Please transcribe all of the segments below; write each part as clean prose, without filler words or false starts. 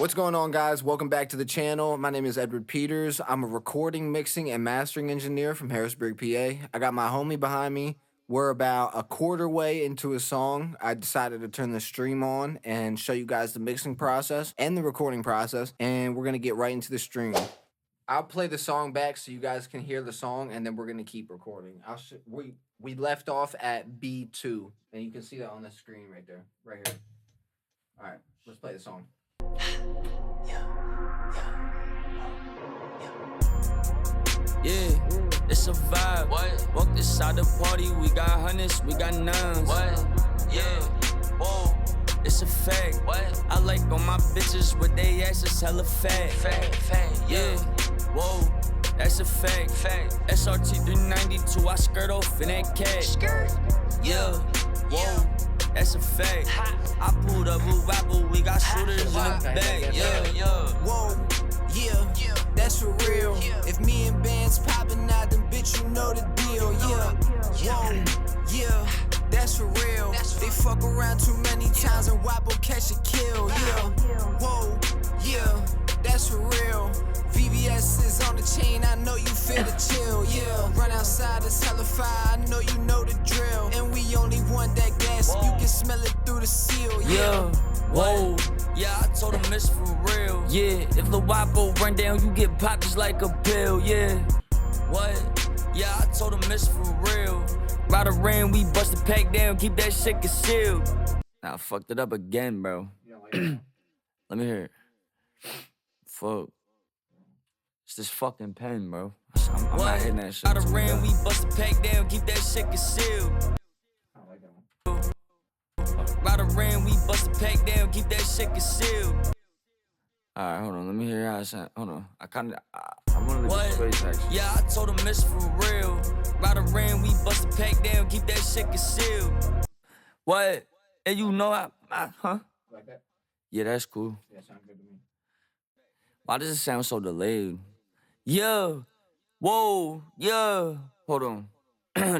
What's going on, guys? Welcome back to the channel. My name is Edward Peters. I'm a recording, mixing, and mastering engineer from Harrisburg, PA. I got my homie behind me. We're about a quarter way into a song. I decided to turn the stream on and show you guys the mixing process and the recording process, and we're gonna get right into the stream. I'll play the song back so you guys can hear the song, and then we're gonna keep recording. We left off at B2, and you can see that on the screen right there, right here. All right, let's play the song. Yeah, it's a vibe. What? Walk inside the party, we got hundreds, we got nines. What? Yeah, whoa, it's a fact. What? I like all my bitches with they asses hella fat. Fat, yeah, whoa, that's a fact. SRT 392, I skirt off in that cat. Yeah, whoa, that's a fact. I pulled up with Wapple, we got shooters in the back. Yeah, whoa, yeah, that's for real. If me and bands poppin' out, then bitch, you know the deal. Yeah, yeah, that's for real. They fuck around too many times and Wapple catch a kill. Yeah, whoa, yeah, that's for real. VVS is on the chain, I know you feel the chill. Yeah, run outside, it's hella fire, I know you know the drill. And we only want that gas, you can smell it through the seal. Yeah, whoa. Yeah, I told him it's for real. Yeah, if the Wapo run down, you get popped just like a pill. Yeah, what? Yeah, I told him it's for real. Ride around, we bust the pack down, keep that shit concealed. Nah, I fucked it up again, bro. Let me hear it. Fuck. It's this fucking pen, bro. I'm not hitting that shit. Ride around, we bust the pack down, keep that shit concealed. Ride around, we bust the pack down, keep that shit concealed. Alright, hold on, let me hear how it sound. Hold on, I wanted to get space actually. Yeah, I told him it's for real. Ride around, we bust the pack down, keep that shit concealed. What? And you know huh? Like that? Yeah, that's cool. Yeah, sounds good to me. Why does it sound so delayed? Yeah, whoa, yeah. Hold on,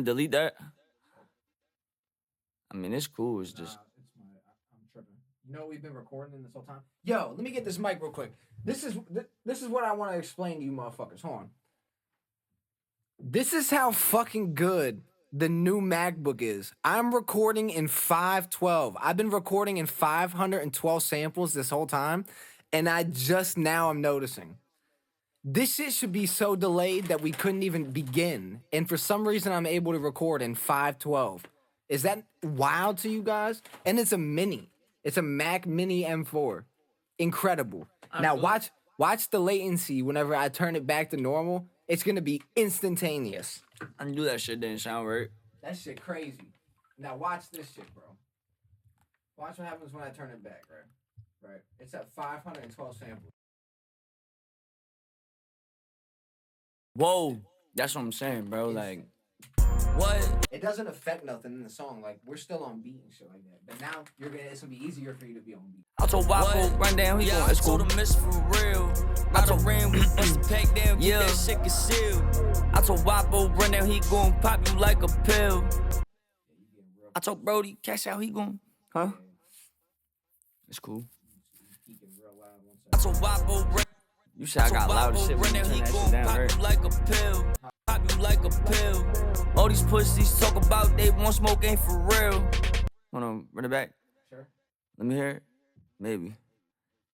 delete that. I mean, it's cool, it's just... I'm tripping. You know we've been recording this whole time? Yo, let me get this mic real quick. This is what I want to explain to you motherfuckers. Hold on. This is how fucking good the new MacBook is. I'm recording in 512. I've been recording in 512 samples this whole time, and I just now am noticing. This shit should be so delayed that we couldn't even begin, and for some reason I'm able to record in 512. Is that wild to you guys? And it's a mini. It's a Mac Mini M4. Incredible. Now watch the latency whenever I turn it back to normal. It's gonna be instantaneous. I knew that shit didn't sound right. That shit crazy. Now watch this shit, bro. Watch what happens when I turn it back, right? Right. It's at 512 samples. Whoa, that's what I'm saying, bro. Like, what? It doesn't affect nothing in the song. Like, we're still on beat and shit like that. But now it's gonna be easier for you to be on beat. I told Wapo run down, he going, it's cool. I told him it's for real. I told Ram, we bust the pack down, keep that shit concealed. I told Wapo run down, he gon' pop you like a pill. I told Brody, cash out, he gon', huh? It's cool. I told Wapo run. You said I got loud as shit when you turn that shit down, right? Like a pill. Pop you like a pill. All these pussies talk about they want smoke ain't for real. Hold on, run it back. Sure. Let me hear it. Maybe.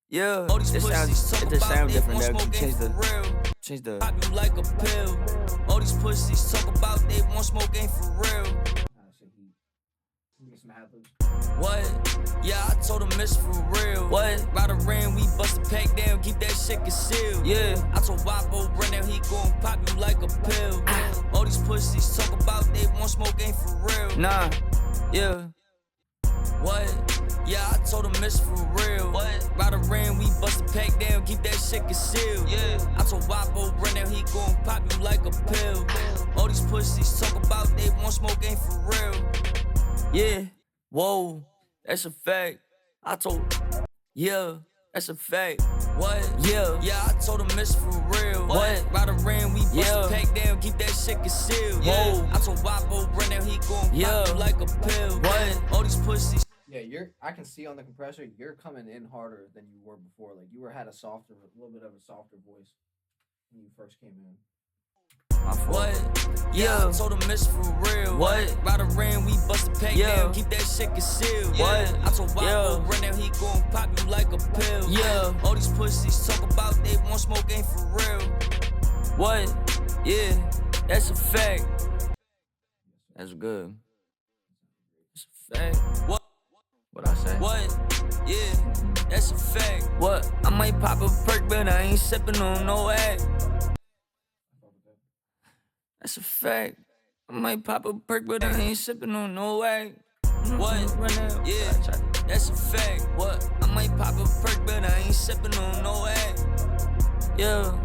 Yeah. All these it just sounds different there. Change the. Pop you like a pill. All these pussies talk about they want smoke ain't for real. What? Yeah, I told him it's for real. What? Ride around, we bust the pack down, keep that shit concealed. Yeah, I told Wapo run down, he gon' pop you like a pill. All these pussies talk about they want smoke ain't for real. Nah, yeah. What? Yeah, I told him it's for real. What? Ride around, we bust the pack down, keep that shit concealed. Yeah, I told Wapo run down, he gon' pop you like a pill. All these pussies talk about they want smoke ain't for real. Yeah, whoa, that's a fact. I told, yeah, that's a fact. What? Yeah, I told him it's for real. What? Ride around, we bust the pack down, keep that shit concealed. Yeah, I told Wapo run down, he gon' pop you like a pill. What? All these pussies. Yeah, I can see on the compressor, you're coming in harder than you were before. Like you had a little bit of a softer voice when you first came in. What? Yeah, I told him it's for real. What? Ride around, we bust a pack down, keep that shit concealed. What? I told Wabo, run down, he gon' pop you like a pill. Yeah, all these pussies talk about they want smoke ain't for real. What? Yeah, that's a fact. That's good. That's a fact. What I say? What? Yeah, that's a fact. What? I might pop a perk, but I ain't sippin' on no act. That's a fact. I might pop a perk, but I ain't sippin' on no act. What? Yeah, that's a fact. What? I might pop a perk, but I ain't sippin' on no act. Yeah.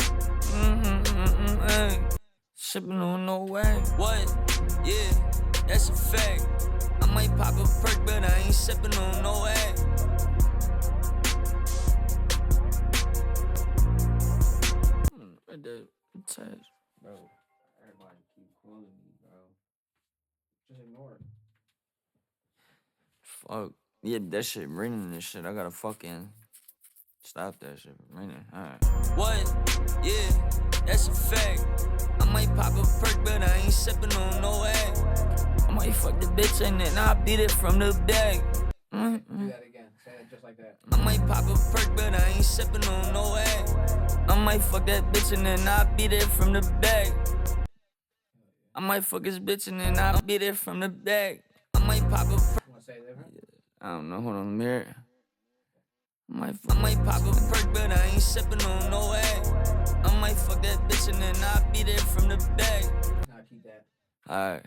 Sippin' on no act. What? Yeah, that's a fact. I might pop a perk, but I ain't sippin' on no act. Read the text. Bro, everybody keep calling me, bro. Just ignore it. Fuck. Yeah, that shit raining and shit. I gotta fucking stop that shit from raining. Alright. What? Yeah, that's a fact. I might pop a perk, but I ain't sippin' on no act. I might fuck the bitch and then I beat it from the back. Do that again. Say it just like that. I might pop a perk, but I ain't sippin' on no act. I might fuck that bitch and then I beat it from the back. I might fuck his bitch and then I beat it from the back. I might pop a perk. You wanna say it different? I don't know, hold on, mirror. I might pop a perk, but I ain't sippin' on no act. I might fuck that bitch and then I beat it from the back. Nah, keep that. Alright.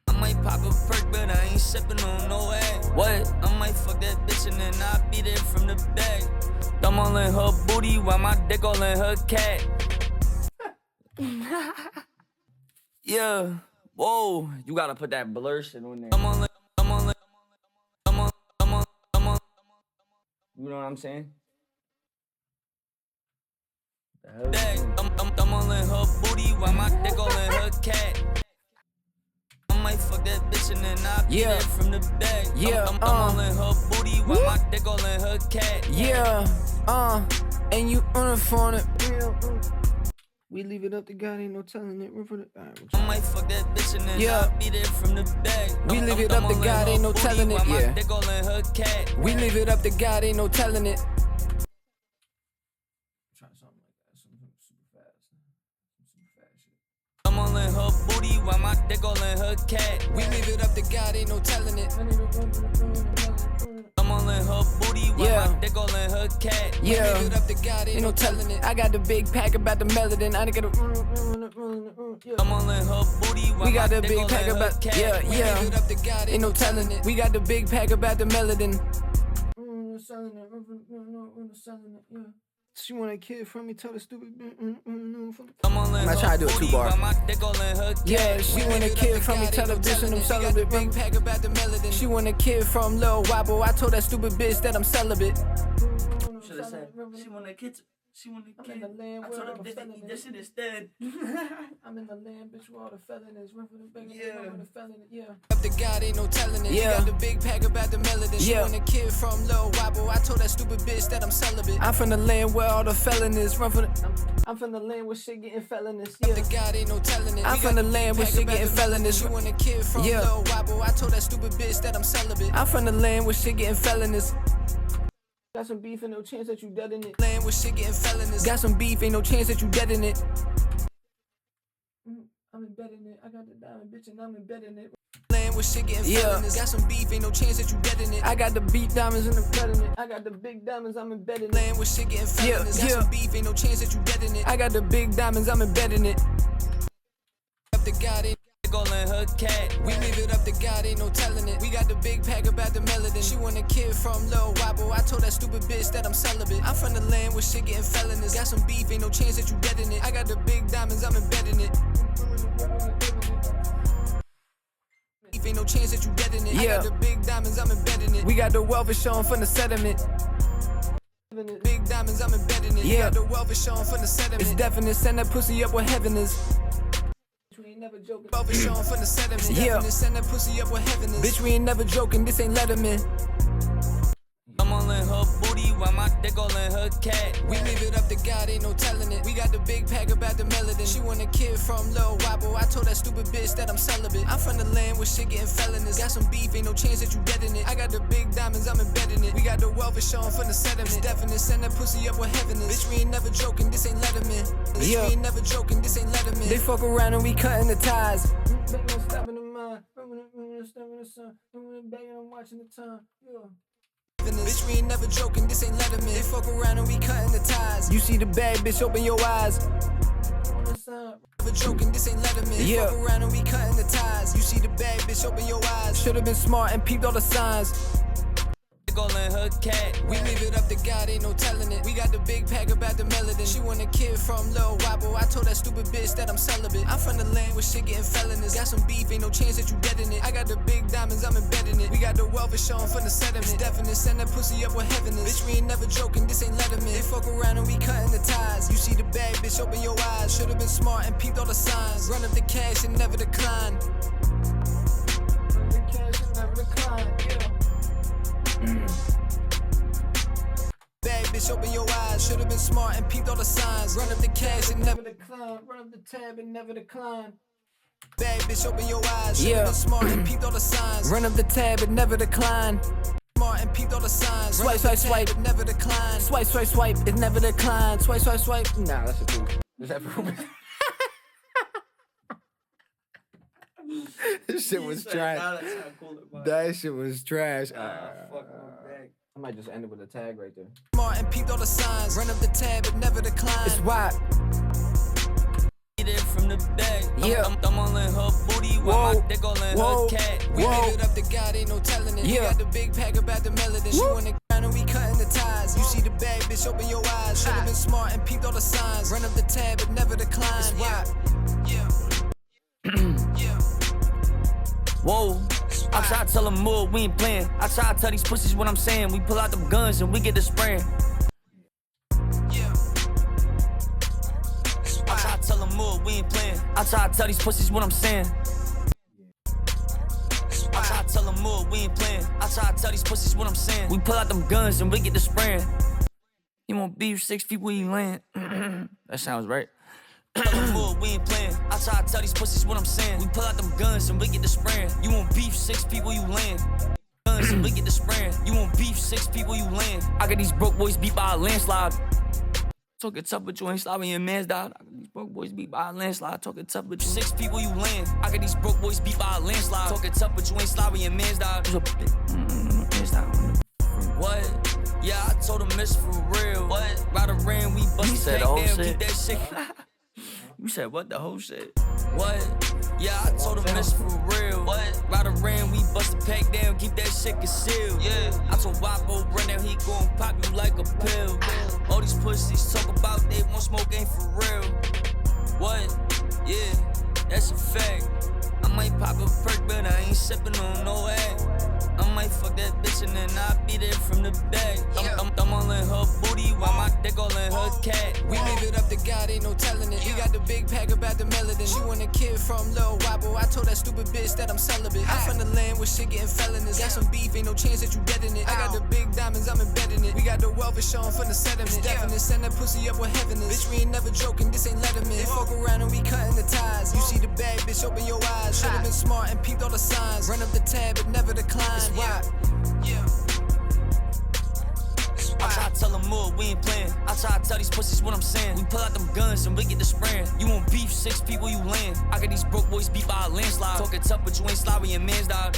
I might pop a perk, but I ain't sippin' on no act. What? I might fuck that bitch and then I beat it from the back. Thumb all in her booty while my dick all in her cat. Yeah. Whoa. You gotta put that blur shit on there. You know what I'm saying? I'm all in her booty while my dick all in her cat. I might fuck that bitch and then I beat it from the back. I'm all in her booty while my dick all in her cat. And you on the phone it. We leave it up to God, ain't no telling it. I might fuck that bitch and then I beat it from the back. We leave it up to God, ain't no telling it. My dick all in her cat. We leave it up to God, ain't no telling it. Try something like that, something super fast. Super fast shit. I'm all in her booty while my dick all in her cat. We leave it up to God, ain't no telling it. I'm all in her booty while my dick all in her cat. We leave it up to God, ain't no telling it. I got the big pack about the melody. I got the. I'm all in her booty while we got my the dick big all pack in her about. cat. Yeah. We leave it up to God, Ain't no telling it. We got the big pack about the melody. She want a kid from me, tell the stupid. I'm all in I try to do it booty 2 bar. while my dick all in her cat. Yeah, she want a kid from me, tell the bitch that I'm celibate. Big pack about the melody. She want a kid from Lil Wobble. I told that stupid bitch that I'm celibate. Should have said she want a kid. She want a kid. in the land I where told her all the bitch to eat felonies. this shit instead. I'm in the land, bitch, where all the felonies. Run for the bang, Yeah. the felony, yeah. Up to God, ain't no telling it. Yeah. We got the big pack about the melody. She Yeah. want a kid from Lil Wobble. I told that stupid bitch that I'm celibate. I'm from the land where all the felonies. Run for the. I'm from the land where shit getting felonies, yeah. Up to God, ain't no telling it. I'm We from got the land where pack shit about getting the melody. felonies. She want a kid from Yeah. Lil Wobble. I told that stupid bitch that I'm celibate. I'm from the land where shit getting felonies. Got some beef, ain't no chance that you dead in it. Land with shit getting felonies. Got some beef, ain't no chance that you dead in it. I'm embedding it. I got the diamond bitch and I'm embedding it. Land with shit getting Yeah. felonies. Got some beef, ain't no chance that you dead in it. I got the beat diamonds and I'm embedding it. I got the big diamonds, I'm embedding it. Land with shit getting felonies. Got yeah. some beef, ain't no chance that you dead in it. I got the big diamonds, I'm embedding it. Up to God, ain't All in her cat. we leave it up to God, ain't no telling it. We got the big pack about the melody. She want a kid from Lil Wobble. I told that stupid bitch that I'm celibate. I'm from the land with shit getting felonies. Got some beef, ain't no chance that you dead in it. I got the big diamonds, I'm embedding it. Beef, ain't no chance that you dead in it. I Yeah. got the big diamonds, I'm embedding it. We got the wealth is showing from the sediment. Big diamonds, I'm embedding it. Yeah. You got the wealth is showing from the sediment. It's definite, send that pussy up where heaven is. We ain't never joking. Wealth is showing from the sediment. Yeah. Definite, send that pussy up where heaven is. Bitch, we ain't never joking, this ain't Letterman. booty while my dick all in her cat. We leave it up to God, ain't no telling it. We got the big pack about the melanin. She want a kid from Lil Wobble. I told that stupid bitch that I'm celibate. I'm from the land where shit getting felonious. Got some beef, ain't no chance that you dead in it. I got the big diamonds, I'm embedding it. We got the wealth, it's showing from the sediment. It's definite, send that pussy up where heaven is. Bitch, we ain't never joking, this ain't Letterman. Bitch, we ain't never joking, this ain't Letterman. They fuck around and we cutting the ties. Bitch, we ain't never joking, this ain't Letterman. They fuck around and we cutting the ties. You see the bad bitch, open your eyes. Never joking, this ain't Letterman. They fuck around and we cutting the ties. You see the bad bitch, open your eyes. Should've been smart and peeped all the signs. All in her cat. We leave it up to God, ain't no telling it. We got the big pack about the melanin. She want a kid from Lil Wobble. I told that stupid bitch that I'm celibate. I'm from the land where shit getting felonious. Got some beef, ain't no chance that you dead in it. I got the big diamonds, I'm embedding it. We got the wealth, it's showing from the sediment. It's definite, send that pussy up where heaven is. Bitch, we ain't never joking, this ain't Letterman. They fuck around and we cutting the ties. You see the bad bitch, open your eyes. Should've been smart and peeped all the signs. Run up the cash and never decline. Run the cash and never decline, Bad bitch, open your eyes. Should've been smart and peeped all the signs. Run up the cash and never decline. Run up the tab and never decline. Bad bitch, open your eyes. Should've been smart and peeped all the signs. Run up the tab and never decline. Smart and peeped all the signs. Swipe, swipe, swipe, it never decline. Swipe, swipe, swipe, it never decline. Swipe, swipe, swipe. Nah, that's a proof. Is that proof? This shit was trash. That shit was trash. Fuck my bag. I might just end it with a tag right there. Smart and peeped all the signs. Run up the tab, it never decline. It's why. Get it from the back. I'm all in her booty while my dick all in her cat. We leave it up to God, ain't no telling it. We got the big pack about the melanin. She want to and we cutting the ties. You see the bad bitch, open your eyes. Should've been smart and peeped all the signs. Run up the tab, it never decline. It's why. Whoa. I try to tell them more, we ain't playing. I try to tell these pussies what I'm saying. We pull out them guns and we get the spraying. I try to tell them more, we ain't playing. I try to tell these pussies what I'm saying. I try to tell them more, we ain't playing. I try to tell these pussies what I'm saying. We pull out them guns and we get the spraying. You want beef 6 feet where you land? That sounds right. We ain't playing. I try to tell these pussies what I'm saying. We pull out them guns and we get the spraying. You want beef 6 feet where you land? Guns and we get the spraying. You want beef 6 feet where you land? I got these broke boys beat by a landslide. Talking tough, but you ain't slide when your man's died. I got these broke boys beat by a landslide. Talking tough, but you 6 feet where you land. I got these broke boys beat by a landslide. Talking tough, but you ain't slide when your man's died. What? Yeah, I told him it's for real. What? Ride around, we bust the whole down, keep that shit. You said what? The whole shit? What? Yeah, I told him it's for real. What? Ride around, we bust the pack down, keep that shit concealed. Yeah, I told Wapo, run down, he gon' pop you like a pill. All these pussies talk about they want smoke, ain't for real. What? Yeah, that's a fact. I might pop a perk, but I ain't sippin' on no egg. I might fuck that bitch and then I beat it from the back. I'm all in her booty while my dick all in her cat. We leave it up to God, ain't no telling it. We got the big pack about the melanin. She want a kid from Lil Wobble. I told that stupid bitch that I'm celibate. I'm from the land where shit getting felonious. Got some beef, ain't no chance that you dead in it. I got the big diamonds, I'm embedding it. We got the wealth, it's showing from the sediment. It's definite, send that pussy up where heaven is. Bitch, we ain't never joking, this ain't Letterman. They fuck around and we cutting the ties. You see the bad bitch, open your eyes. Should've been smart and peeped all the signs. Run up the tab, it never decline. I try to tell them more, we ain't playing. I try to tell these pussies what I'm saying. We pull out them guns and we get the spraying. You want beef 6 feet where you land? I got these broke boys beat by a landslide. Talking tough, but you ain't slide when your man's died.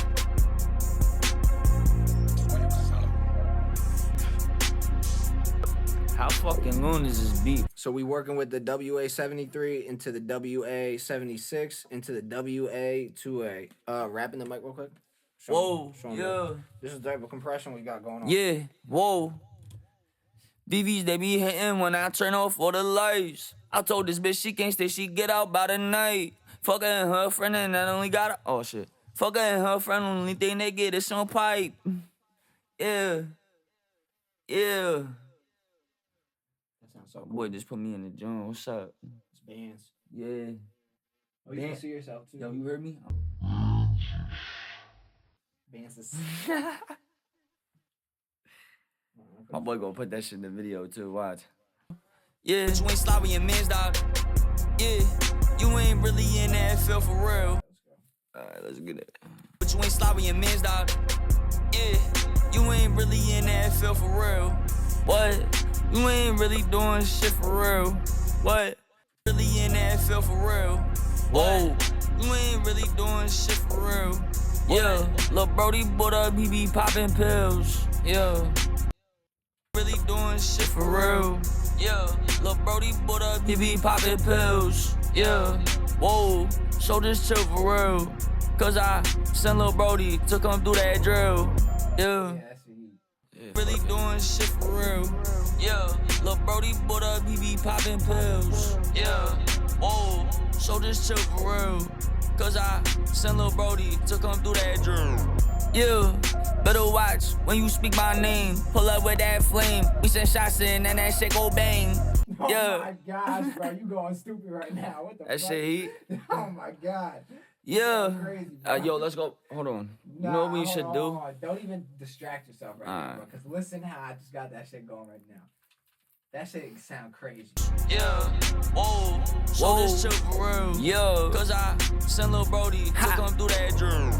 How fucking loon is this beef? So we working with the WA73 into the WA76 into the WA2A. Wrapping the mic real quick. Whoa, yeah. This is the type of compression we got going on. Yeah, whoa. VVs, they be hitting when I turn off all the lights. I told this bitch she can't stay, she get out by the night. Fuck her and her friend and that only got her. Oh shit. Fuck her and her friend, only thing they get is on pipe. Yeah. Yeah. That sounds so cool. Boy, just put me in the joint. What's up? It's bands. Yeah. Oh, you can see yourself too. Yo, you heard me? Bands is... My boy gonna put that shit in the video too. Watch. Yeah, but you ain't slide with your mans, dog. Yeah, you ain't really in that feel for real. Alright, let's get it. But you ain't slide with your mans, dog. Yeah, you ain't really in that feel for real. What? You ain't really doing shit for real. What? Really in that feel for real. Whoa, you ain't really doing shit for real. Yeah, lil' Brody bought up, he be popping pills. Yeah, really doing shit for real. Yeah, lil' Brody bought up, he be popping pills. Yeah, whoa, so just chill for real. Cause I sent lil' Brody to come do that drill. Yeah, really doing shit for real. Yeah, lil' Brody bought up, he be popping pills. Yeah, whoa, so just chill for real. Cause I sent lil' Brody to come do that drill. Yeah, better watch when you speak my name. Pull up with that flame. We send shots in and that shit go bang. Yeah. Oh my gosh, bro, you going stupid right now. What the That fuck? shit heat. Oh my god. Yeah. Crazy, bro. Yo, let's go. Hold on. You know what we should do? On. Don't even distract yourself right now, bro. Because listen how I just got that shit going right now. That shit sound crazy. Yeah. Whoa. So this chill for real. Yeah. Cause I sent lil' Brody to come do that drill.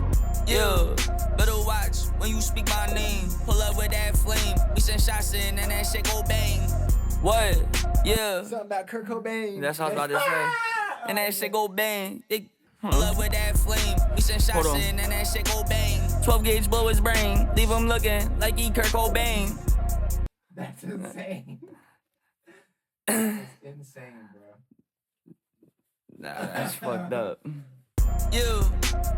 Yeah. Better watch when you speak my name. Pull up with that flame. We send shots in and that shit go bang. What? Yeah. Something about Kurt Cobain. That's what I was about to say. And that shit go bang. Pull up with that flame. We send shots in and that shit go bang. 12 gauge blow his brain. Leave him looking like he Kurt Cobain. That's insane. That's insane, bro. Nah, that's fucked up. Yeah,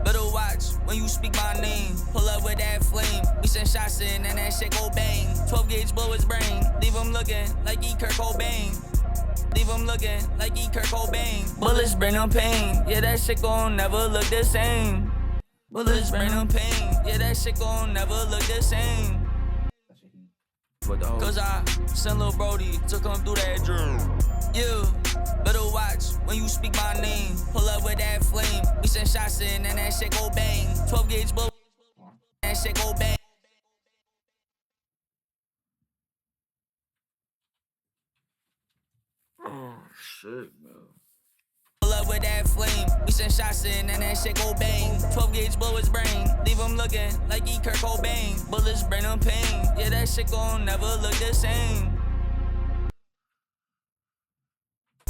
better watch when you speak my name. Pull up with that flame. We send shots in and that shit go bang. 12 gauge blow his brain. Leave him looking like he Kurt Cobain. Leave him looking like he Kurt Cobain. Bullets bring him pain. Yeah, that shit gon' never look the same. Bullets bring him pain. Yeah, that shit gon' never look the same. Cause I sent lil' Brody to come do that drill. Yeah, better watch when you speak my name. Pull up with that flame. We send shots in and that shit go bang. 12 gauge blow. That shit go bang. Oh shit, bro. Pull up with that flame. We send shots in and that shit go bang. 12 gauge blow his brain. Leave him looking like he Kurt Cobain. Bullets bring him pain. Yeah, that shit gon' never look the same.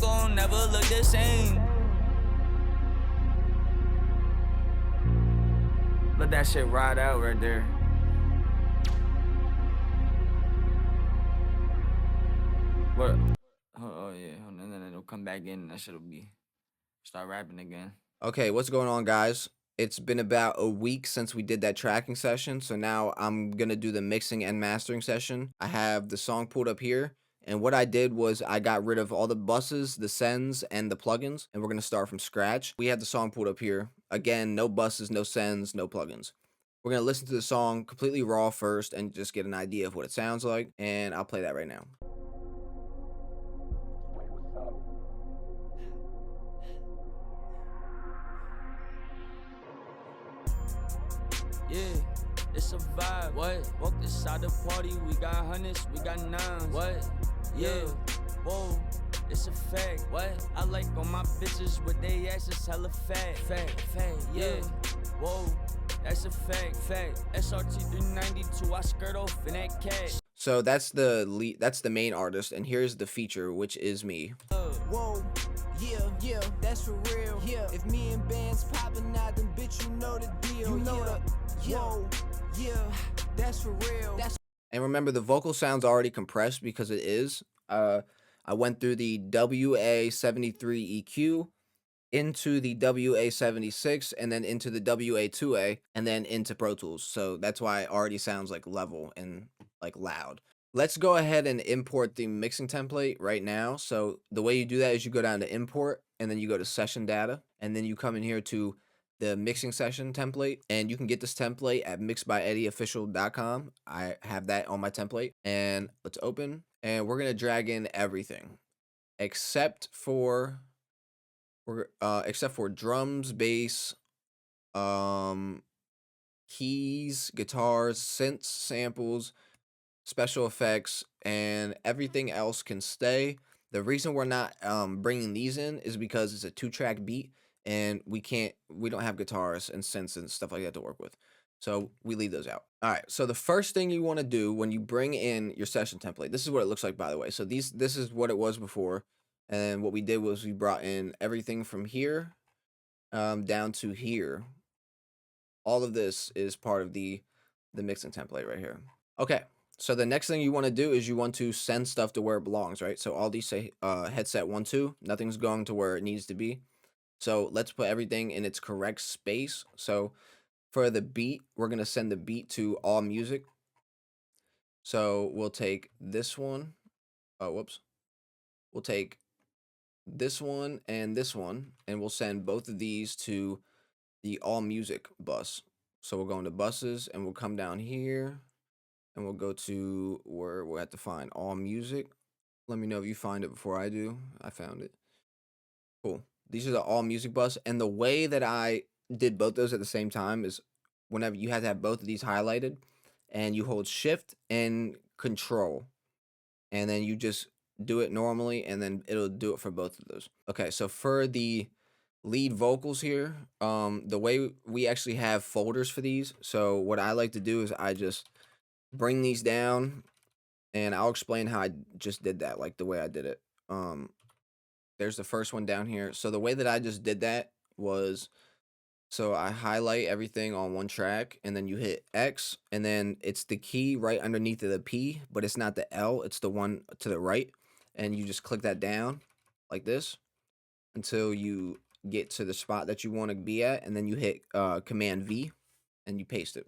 Gon' never look the same. Let that shit ride out right there. What? Oh yeah, and then it'll come back in and that shit'll be start rapping again. Okay, what's going on, guys? It's been about a week since we did that tracking session, so now I'm gonna do the mixing and mastering session. I have the song pulled up here, and what I did was I got rid of all the buses, the sends, and the plugins, and we're gonna start from scratch. We have the song pulled up here. Again, no buses, no sends, no plugins. We're gonna listen to the song completely raw first and just get an idea of what it sounds like, and I'll play that right now. Yeah, it's a vibe. What? Walk inside the party, we got hundreds, we got nines. What? Yeah, whoa, it's a fact. What? I like all my bitches with they asses hella fat. Fat, yeah. Whoa, that's a fact. SRT 392, I skirt off in that cat. So that's the lead, that's the main artist, and here's the feature, which is me. Whoa, yeah, that's for real. Yeah, if me and bands popping out, then bitch, you know the deal. You know the, whoa, yeah, that's for real. And remember, the vocal sound's already compressed because it is. I went through the WA73 EQ into the WA76 and then into the WA2A and then into Pro Tools. So that's why it already sounds like level and like loud. Let's go ahead and import the mixing template right now. So the way you do that is you go down to import and then you go to session data and then you come in here to the mixing session template, and you can get this template at mixedbyeddieofficial.com. I have that on my template, and let's open, and we're gonna drag in everything except for drums, bass, keys, guitars, synths, samples, special effects, and everything else can stay. The reason we're not bringing these in is because it's a 2-track beat, and we don't have guitars and synths and stuff like that to work with. So we leave those out. All right. So the first thing you want to do when you bring in your session template, this is what it looks like, by the way. So this is what it was before, and what we did was we brought in everything from here down to here. All of this is part of the mixing template right here. Okay, so the next thing you want to do is you want to send stuff to where it belongs, right? So all these say headset 1, 2, nothing's going to where it needs to be. So let's put everything in its correct space. So for the beat, we're going to send the beat to all music. So we'll take this one. Oh, whoops. We'll take this one, and we'll send both of these to the all music bus. So we'll go into buses, and we'll come down here, and we'll go to where we'll have to find all music. Let me know if you find it before I do. I found it. Cool. These are the all music bus, and the way that I did both those at the same time is whenever you have to have both of these highlighted, and you hold shift and control, and then you just do it normally, and then it'll do it for both of those. Okay, so for the lead vocals here, the way we actually have folders for these, so what I like to do is I just bring these down, and I'll explain how I just did that, like the way I did it. There's the first one down here. So the way that I just did that was, so I highlight everything on one track, and then you hit X, and then it's the key right underneath of the P, but it's not the L, it's the one to the right, and you just click that down like this until you get to the spot that you want to be at, and then you hit Command V, and you paste it.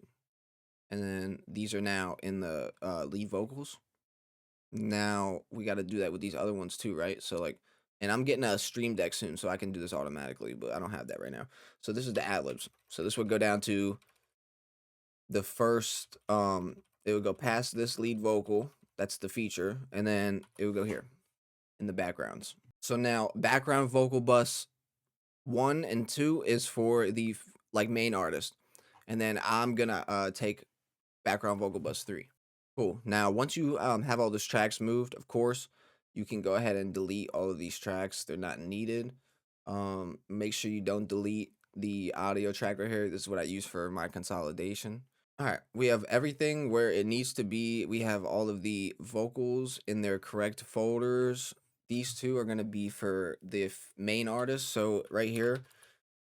And then these are now in the lead vocals. Now we got to do that with these other ones too, right? So like, and I'm getting a stream deck soon, so I can do this automatically, but I don't have that right now. So this is the ad-libs. So this would go down to the first, it would go past this lead vocal, that's the feature, and then it would go here in the backgrounds. So now background vocal bus 1 and 2 is for the like main artist, and then I'm gonna take background vocal bus 3. Cool. Now once you have all those tracks moved, of course, you can go ahead and delete all of these tracks. They're not needed. Make sure you don't delete the audio track right here. This is what I use for my consolidation. All right, we have everything where it needs to be. We have all of the vocals in their correct folders. These two are going to be for the main artist. So right here,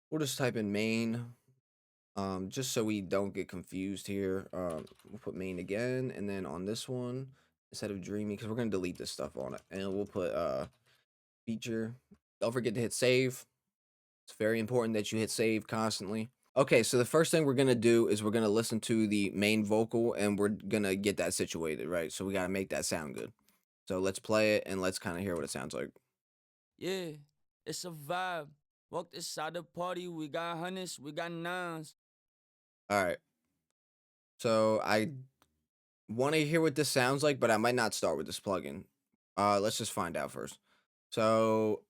we'll just type in main, just so we don't get confused here. We'll put main again, and then on this one, instead of dreamy, because we're going to delete this stuff on it, and we'll put feature. Don't forget to hit save. It's very important that you hit save constantly. Okay, so the first thing we're gonna do is we're gonna listen to the main vocal, and we're gonna get that situated, right? So we gotta make that sound good. So let's play it, and let's kind of hear what it sounds like. Yeah, it's a vibe. Walked inside the party, we got hundreds, we got nines. All right. So I want to hear what this sounds like, but I might not start with this plugin. Let's just find out first. So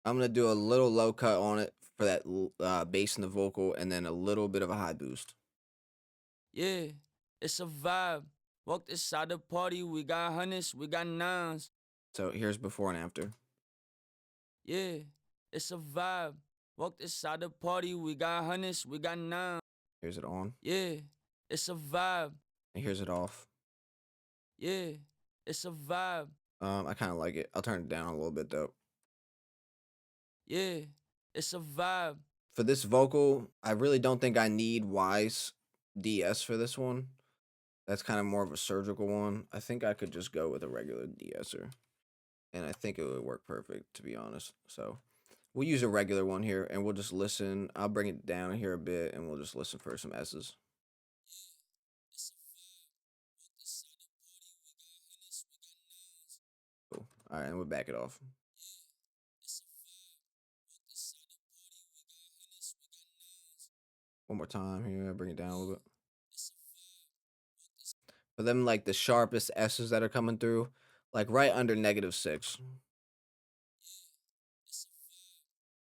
I'm gonna do a little low cut on it for that bass in the vocal, and then a little bit of a high boost. Yeah, it's a vibe. Walked inside the party, we got hundreds, we got nines. So here's before and after. Yeah, it's a vibe. Walked inside the party, we got hundreds, we got nines. Here's it on, Yeah, it's a vibe. and here's it off. Yeah, it's a vibe. I kind of like it. I'll turn it down a little bit though. Yeah, it's a vibe. For this vocal, I really don't think I need Wise DS for this one. That's kind of more of a surgical one. I think I could just go with a regular DSer, and I think it would work perfect, to be honest. So we'll use a regular one here, and we'll just listen. I'll bring it down here a bit, and we'll just listen for some S's. Cool. All right, and we'll back it off. One more time here. I'll bring it down a little bit. For them, like the sharpest S's that are coming through, like right under -6.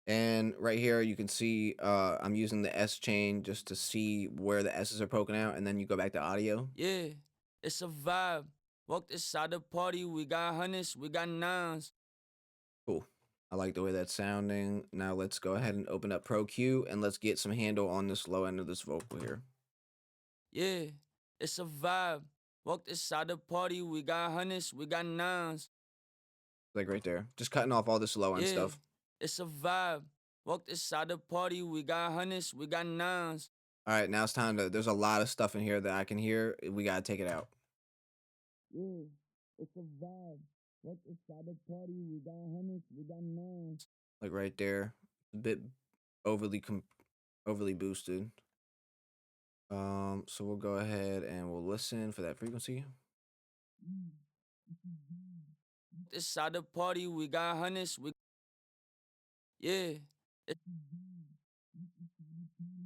And right here, you can see I'm using the S chain just to see where the S's are poking out, and then you go back to audio. Yeah, It's a vibe. Walked inside the party, we got hundreds, we got nines. Cool. I like the way that's sounding. Now let's go ahead and open up Pro Q and let's get some handle on this low end of this vocal here. Yeah, it's a vibe. Walked inside the party, we got hundreds, we got nines. Like right there. Just cutting off all this low end Yeah, stuff. it's a vibe. Walked inside the party, we got hundreds, we got nines. All right, now it's time to, there's a lot of stuff in here that I can hear. We got to take it out. Yeah, it's a vibe. Walked inside the party, we got hundreds, we got nines. Like right there. A bit overly overly boosted. So we'll go ahead and we'll listen for that frequency. Inside the party, we got hundreds, yeah.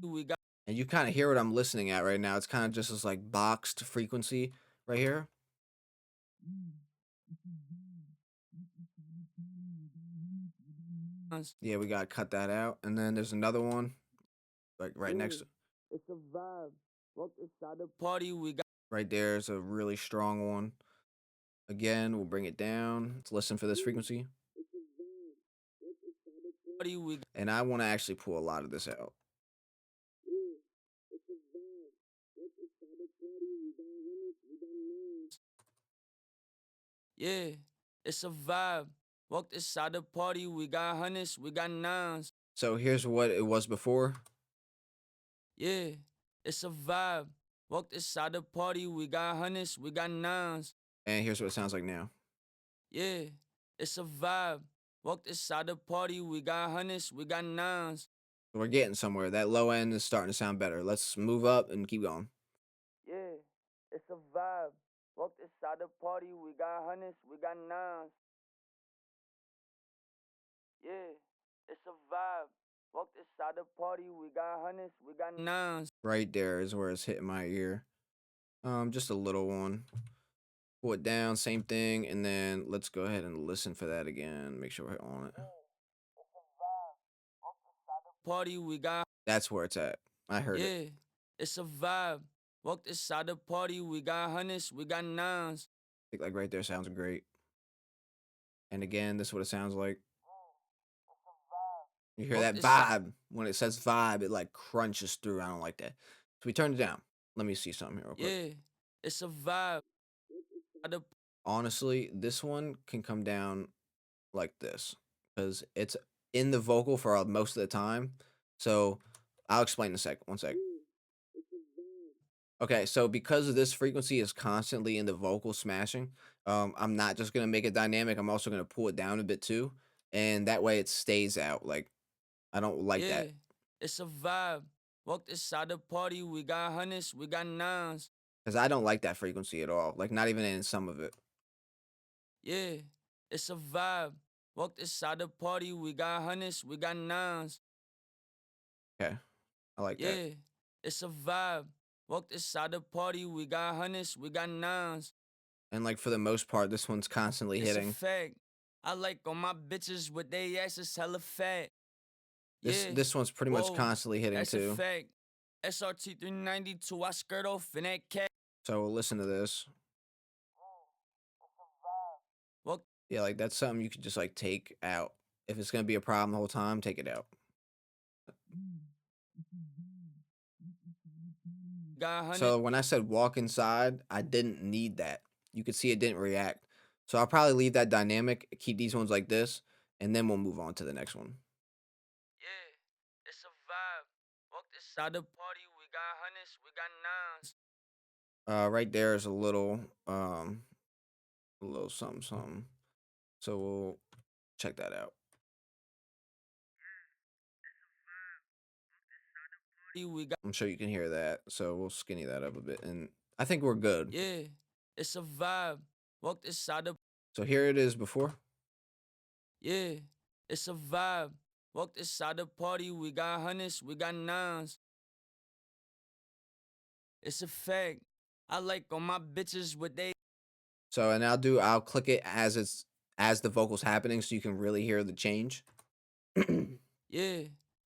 We got And you kind of hear what I'm listening at right now. It's kind of just this like boxed frequency right here. Yeah, we gotta cut that out. And then there's another one, like right next to, it's a vibe. Walked inside the party, we got right there is a really strong one. Again, we'll bring it down. Let's listen for this frequency. party, we got And I want to actually pull a lot of this out. yeah, it's a vibe. Walked inside the party, we got hundreds, we got nines. So here's what it was before. Yeah, it's a vibe. Walked inside the party, we got hundreds, we got nines. And here's what it sounds like now. Yeah, it's a vibe. Walked inside the party, we got hundreds, we got nines. So we're getting somewhere. That low end is starting to sound better. Let's move up and keep going. Yeah, it's a vibe. Walked inside the party, we got hundreds, we got nines. Yeah, it's a vibe. Walked inside the party, we got hundreds, we got nines. Right there is where it's hitting my ear. Just a little one. Pull it down, same thing, and then let's go ahead and listen for that again. Make sure we're on it. Party, we got That's where it's at. I heard it. yeah, it's a vibe. Walked inside the party, we got hundreds, we got nines. I think like right there sounds great. And again, this is what it sounds like. You hear that vibe. When it says vibe, it like crunches through. I don't like that. So we turned it down. Let me see something here real quick. Yeah, it's a vibe. Honestly, this one can come down like this because it's in the vocal for most of the time. So I'll explain in a sec. One sec. Okay, so because of this frequency is constantly in the vocal smashing, I'm not just gonna make it dynamic. I'm also gonna pull it down a bit too, and that way it stays out. Like I don't like yeah, that it's a vibe. Walked inside the party, we got hundreds, we got nines. because I don't like that frequency at all. Like not even in some of it. Yeah, it's a vibe. Walked inside the party, we got hundreds, we got nines. Okay, I like that. Yeah, it's a vibe. Walked inside the party, we got hundreds, we got nines. And like for the most part, this one's constantly It's hitting. a fact. I like all my bitches with they asses hella fat. This Yeah, this one's pretty much whoa, constantly hitting that's too. a fact. SRT 392, I skirt off in that cat. So we'll listen to this. Walk Yeah, like that's something you could just like take out. If it's gonna be a problem the whole time, take it out. got hundred. So when I said walk inside, I didn't need that. You could see it didn't react. So I'll probably leave that dynamic, keep these ones like this, and then we'll move on to the next one. Yeah, it's a vibe. Walked inside the party, we got hundreds, we got nines. Right there is a little something something. So we'll check that out. We got I'm sure you can hear that. So we'll skinny that up a bit, and I think we're good. yeah, it's a vibe. Walked inside the So here it is before. yeah, it's a vibe. Walked inside the party, we got hundreds, we got nines. It's a fact. I like all my bitches with they So and I'll click it as the vocals happening, so you can really hear the change. yeah,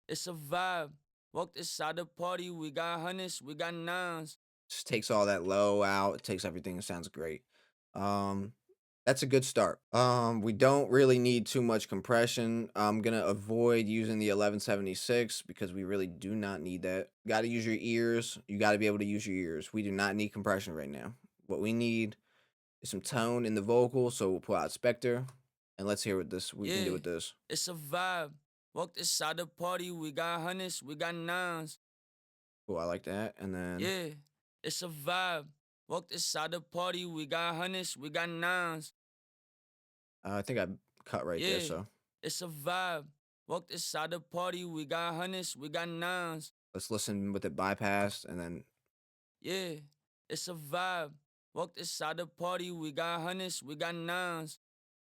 it's a vibe. Walked inside the party, we got hundreds, we got nines. Just takes all that low out. It takes everything. It sounds great. Um, that's a good start. We don't really need too much compression. I'm gonna avoid using the 1176 because we really do not need that. Got to use your ears. You got to be able to use your ears. We do not need compression right now. What we need is some tone in the vocal. So we'll pull out Spectre, and let's hear what this we can do Yeah, with this. it's a vibe. Walked inside the party, we got hundreds, we got nines. Cool, I like that. And then Yeah, it's a vibe. Walked inside the party, we got hundreds, we got nines. I think I cut right there. Yeah, So it's a vibe. Walked inside the party, we got hundreds, we got nines. let's listen with it bypassed, and then Yeah, it's a vibe. Walked inside the party, we got hundreds, we got nines.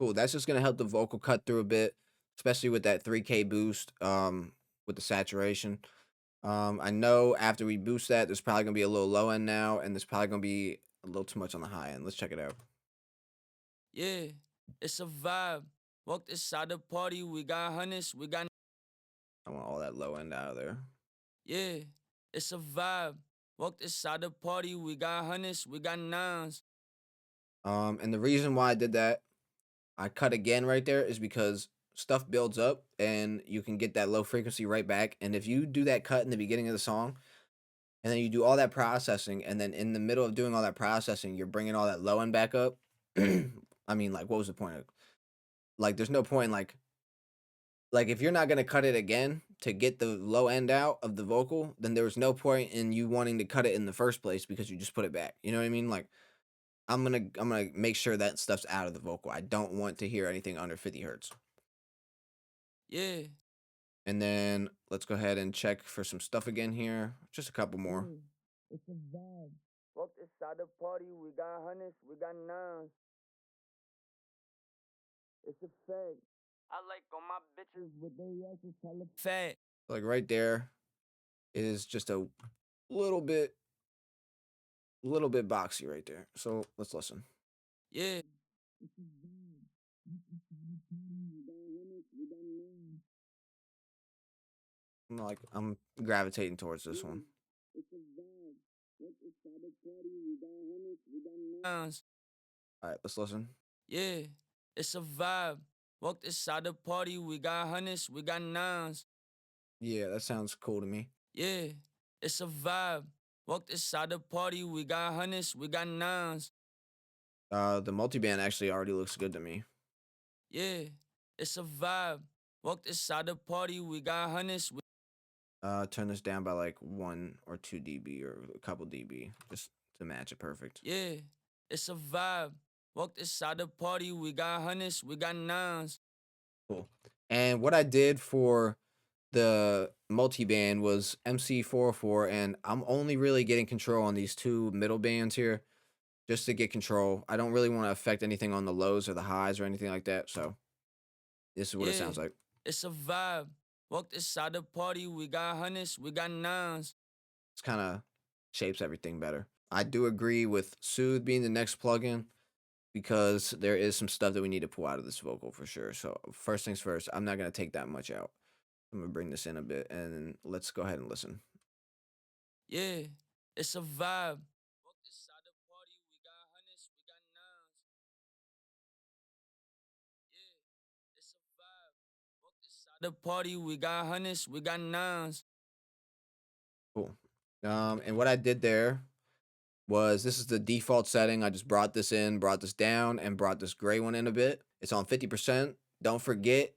cool. That's just gonna help the vocal cut through a bit, especially with that 3K boost, with the saturation. I know after we boost that, there's probably gonna be a little low end now, and there's probably gonna be a little too much on the high end. Let's check it out. Yeah, it's a vibe. Walked inside the party, we got hundreds, we got. I want all that low end out of there. Yeah, it's a vibe. Walked inside the party, we got hundreds, we got nines. And the reason why I did that, I cut again right there, is because stuff builds up, and you can get that low frequency right back. And if you do that cut in the beginning of the song, and then you do all that processing, and then in the middle of doing all that processing, you're bringing all that low end back up. I mean, like, what was the point of? Like, there's no point. Like if you're not gonna cut it again to get the low end out of the vocal, then there was no point in you wanting to cut it in the first place because you just put it back. You know what I mean? Like I'm gonna make sure that stuff's out of the vocal. I don't want to hear anything under 50 hertz. Yeah, And then let's go ahead and check for some stuff again here. Just a couple more. it's a vibe. Walked inside the party, we got hundreds, we got nines. It's a fact. I like all my bitches with their asses hella fat. Like right there is just a little bit little bit boxy right there. So let's listen. Yeah. I'm gravitating towards this one. Nines. All right, let's listen. Yeah, it's a vibe. Walked inside the party, we got hundreds, we got nines. Yeah, that sounds cool to me. Yeah, it's a vibe. Walked inside the party, we got hundreds, we got nines. The multiband actually already looks good to me. Yeah, it's a vibe. Walked inside the party, we got hundreds. Turn this down by like 1 or 2 dB or a couple dB just to match it perfect. Yeah, it's a vibe. Walked inside the party, we got hundreds, we got nines. Cool. And what I did for the multiband was MC404, and I'm only really getting control on these two middle bands here just to get control. I don't really want to affect anything on the lows or the highs or anything like that. So this is what it Yeah, sounds like. it's a vibe. Walked inside the party, we got hundreds, we got nines. It's kind of shapes everything better. I do agree with Soothe being the next plugin because there is some stuff that we need to pull out of this vocal for sure. So first things first, I'm not going to take that much out. I'm going to bring this in a bit, and let's go ahead and listen. Yeah, it's a vibe. Walked inside the party, we got hundreds, we got nines. Yeah, it's a vibe. Walked inside the party, we got hundreds, we got nines. Cool. And what I did there was this is the default setting. I just brought this in, brought this down, and brought this gray one in a bit. It's on 50%. Don't forget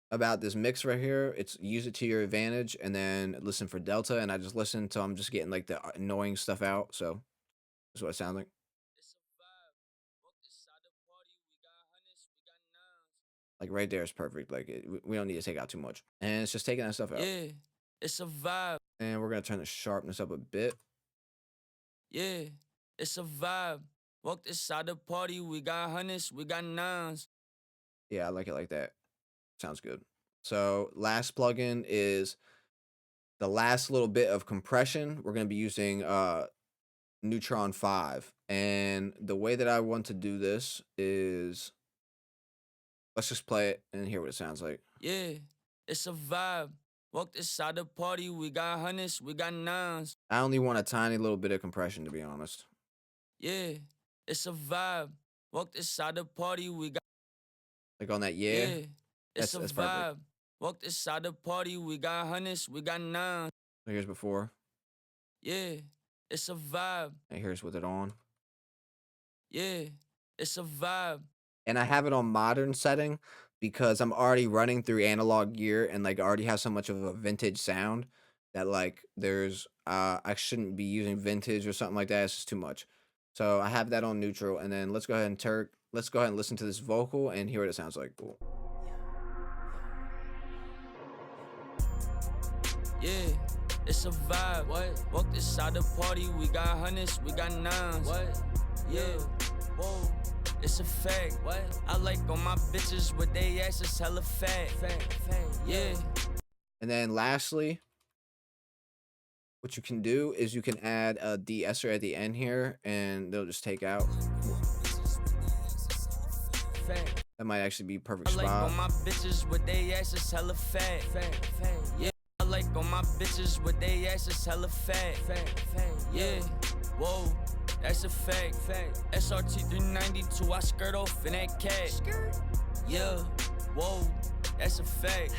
about this mix right here. It's use it to your advantage, and then listen for delta. And I just listen until I'm just getting like the annoying stuff out. So that's what it sounds like. It's a vibe. Walked inside the party, we got hundreds, we got nines. Like right there is perfect. Like we don't need to take out too much, and it's just taking that stuff out. Yeah, it's a vibe. And we're gonna turn the sharpness up a bit. Yeah, it's a vibe. Walked inside the party, we got hundreds, we got nines. Yeah, I like it like that. Sounds good. So last plugin is the last little bit of compression. We're gonna be using Neutron 5. And the way that I want to do this is let's just play it and hear what it sounds like. Yeah, it's a vibe. Walk inside the party, we got hundreds, we got nines. I only want a tiny little bit of compression, to be honest. Yeah, it's a vibe. Walk inside the party, we got Like on that, yeah, it's a that's perfect. vibe. Walk inside the party, we got hundreds, we got nines. So here's before, Yeah, it's a vibe. and here's with it on. Yeah, it's a vibe. And I have it on modern setting because I'm already running through analog gear and like already have so much of a vintage sound that like there's I shouldn't be using vintage or something like that. It's just too much. So I have that on neutral, and then let's go ahead and listen to this vocal and hear what it sounds like. Cool. Yeah, it's a vibe. What? Walked inside the party, we got hundreds, we got nines. What? Yeah, whoa, it's a fact. What? I like all my bitches with they asses hella fat. Yeah. And then lastly, what you can do is you can add a de-esser at the end here, and they'll just take out. Fact. That might actually be perfect I like all spot. my bitches with they asses hella fat. Yeah. I like all my bitches with they asses hella fat. Yeah. Whoa. That's a fact. SRT 392, I skirt off in that cat. Yeah. Whoa. That's a fact.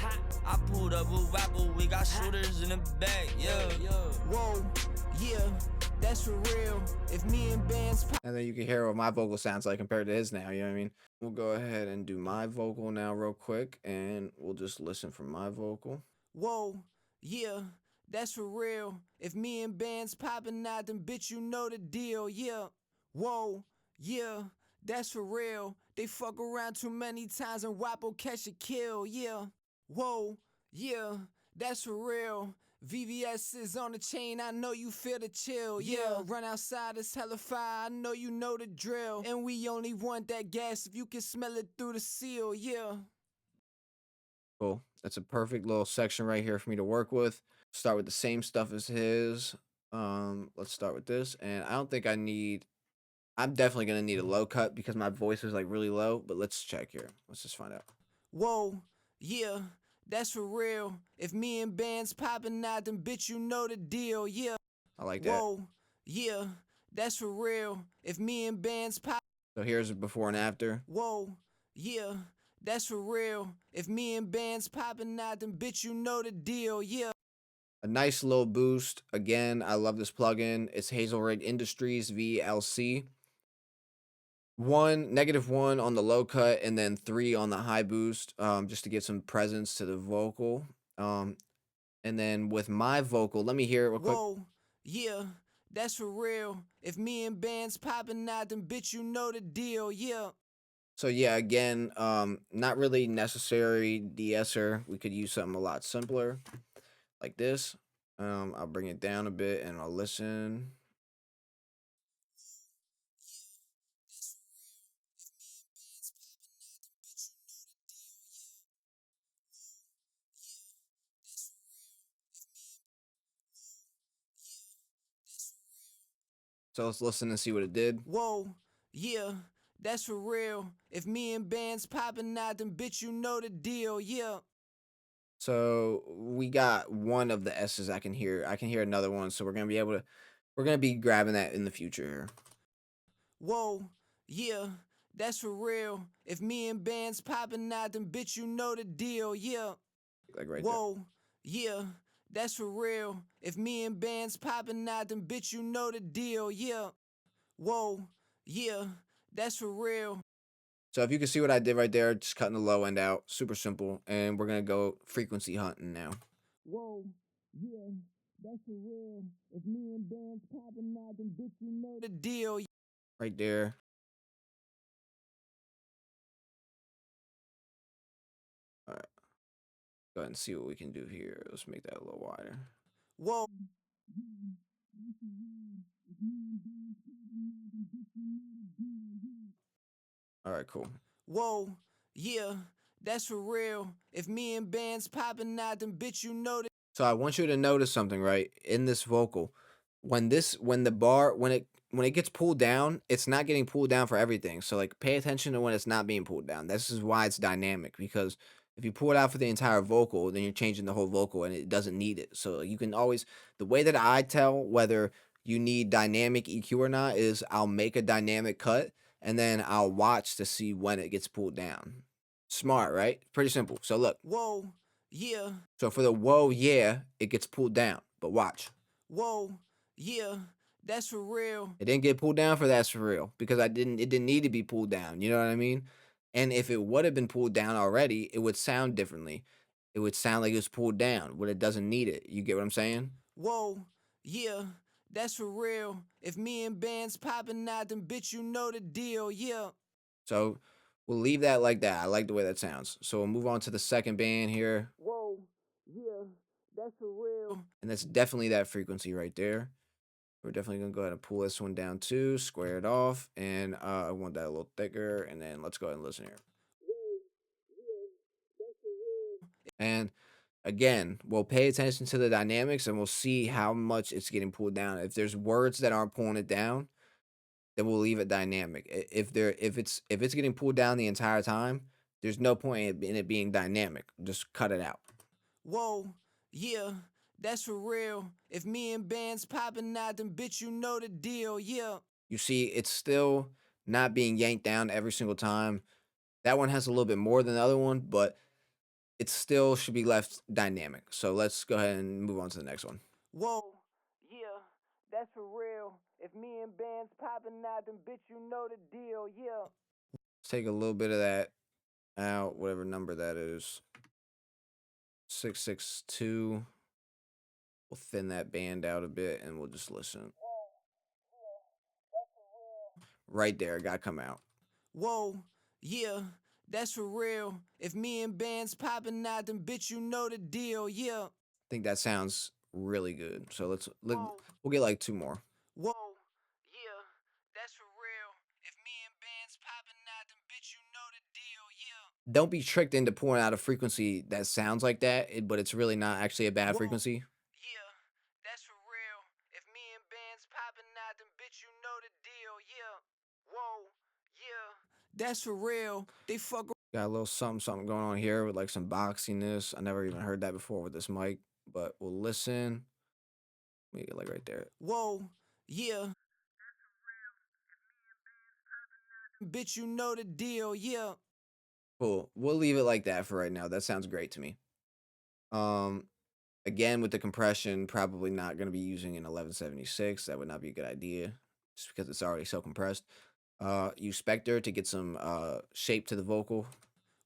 I pulled up with Wapple, we got shooters in the back. Yeah. Whoa, yeah, that's for real. If me and bands pop. And then you can hear what my vocal sounds like compared to his now, you know what I mean? We'll go ahead and do my vocal now real quick, and we'll just listen for my vocal. Whoa, yeah, that's for real. If me and bands popping out, then bitch, you know the deal, yeah. Whoa, yeah, that's for real. They fuck around too many times and Wapple catch a kill, yeah. Whoa, yeah, that's for real. VVS is on the chain, I know you feel the chill, yeah. Run outside, it's hella fire, I know you know the drill. And we only want that gas if you can smell it through the seal, yeah. Cool. That's a perfect little section right here for me to work with. Start with the same stuff as his. Let's start with this. And I don't think I'm definitely gonna need a low cut because my voice is like really low, but let's check here. Let's just find out. Whoa, yeah, that's for real. If me and bands popping out, then bitch, you know the deal, yeah. I like that. Whoa, yeah, that's for real. If me and bands pop. So here's a before and after. Whoa, yeah, that's for real. If me and bands popping out, then bitch, you know the deal, yeah. A nice little boost. Again, I love this plugin. It's Hazel Rig Industries VLC. -1 on the low cut, and then 3 on the high boost, just to give some presence to the vocal. And then with my vocal, let me hear it real quick. Whoa, yeah, that's for real. If me and bands popping out, then bitch, you know the deal, yeah. So yeah, again, not really necessary de-esser. We could use something a lot simpler, like this. I'll bring it down a bit and I'll listen. So let's listen and see what it did. Whoa, yeah, that's for real. If me and bands popping out, then bitch, you know the deal, yeah. So we got one of the S's I can hear. I can hear another one. So we're gonna be grabbing that in the future here. Whoa, yeah, that's for real. If me and bands popping out, then bitch, you know the deal, yeah. Like right there. Whoa, yeah, that's for real. If me and bands popping out, then bitch, you know the deal, yeah. Whoa, yeah, that's for real. So if you can see what I did right there, just cutting the low end out, super simple. And we're gonna go frequency hunting now. Whoa, yeah, that's for real. If me and bands popping out, then bitch, you know the deal. Right there. All right. Go ahead and see what we can do here. Let's make that a little wider. Whoa. All right, cool. Whoa, yeah, that's for real. If me and bands popping out, then bitch, you know the. So I want you to notice something, right? In this vocal, when it gets pulled down, it's not getting pulled down for everything. So like pay attention to when it's not being pulled down. This is why it's dynamic, because If you pull it out for the entire vocal, then you're changing the whole vocal and it doesn't need it. So you can always, the way that I tell whether you need dynamic EQ or not is I'll make a dynamic cut and then I'll watch to see when it gets pulled down. Smart, right? Pretty simple. So look. Whoa, yeah. So for the whoa, yeah, it gets pulled down. But watch. Whoa, yeah. That's for real. It didn't get pulled down for that's for real because it didn't need to be pulled down. You know what I mean? And if it would have been pulled down already, it would sound differently. It would sound like it was pulled down, but it doesn't need it. You get what I'm saying? Whoa, yeah, that's for real. If me and bands popping out, then bitch, you know the deal, yeah. So we'll leave that like that. I like the way that sounds. So we'll move on to the second band here. Whoa, yeah, that's for real. And that's definitely that frequency right there. We're definitely going to go ahead and pull this one down too, square it off, and I want that a little thicker, and then let's go ahead and listen here. And again, we'll pay attention to the dynamics, and we'll see how much it's getting pulled down. If there's words that aren't pulling it down, then we'll leave it dynamic. If it's getting pulled down the entire time, there's no point in it being dynamic. Just cut it out. Whoa, yeah. That's for real. If me and bands popping out, then bitch, you know the deal, yeah. You see, it's still not being yanked down every single time. That one has a little bit more than the other one, but it still should be left dynamic. So let's go ahead and move on to the next one. Whoa, yeah, that's for real. If me and bands popping out, then bitch, you know the deal, yeah. Let's take a little bit of that out, whatever number that is. 662. We'll thin that band out a bit and we'll just listen. Right there, it got to come out. Whoa, yeah, that's for real. If me and bands popping out, then bitch, you know the deal, yeah. I think that sounds really good. So we'll get like two more. Whoa, yeah, that's for real. If me and bands popping out, then bitch, you know the deal, yeah. Don't be tricked into pouring out a frequency that sounds like that, but it's really not actually a bad frequency. Yeah, that's for real. If me and bands popping out, then bitch, you know the deal, yeah. Whoa, yeah, that's for real. They fuck. Got a little something going on here with like some boxiness. I never even heard that before with this mic, but we'll listen. We get like right there. Whoa, yeah. Bitch, you know the deal, yeah. Cool. We'll leave it like that for right now. That sounds great to me. Again, with the compression, probably not going to be using an 1176. That would not be a good idea just because it's already so compressed. Use Spectre to get some shape to the vocal.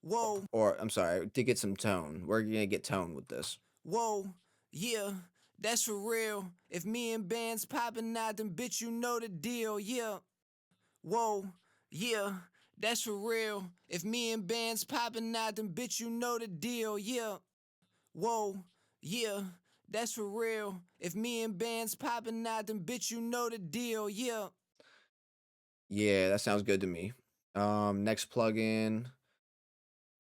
Whoa. Or, I'm sorry, to get some tone. We're going to get tone with this. Whoa, yeah, that's for real. If me and bands popping out, then bitch, you know the deal, yeah. Whoa, yeah, that's for real. If me and bands popping out, then bitch, you know the deal, yeah. Whoa, yeah, that's for real. If me and bands popping out, then bitch, you know the deal, yeah. Yeah, that sounds good to me. Next plugin,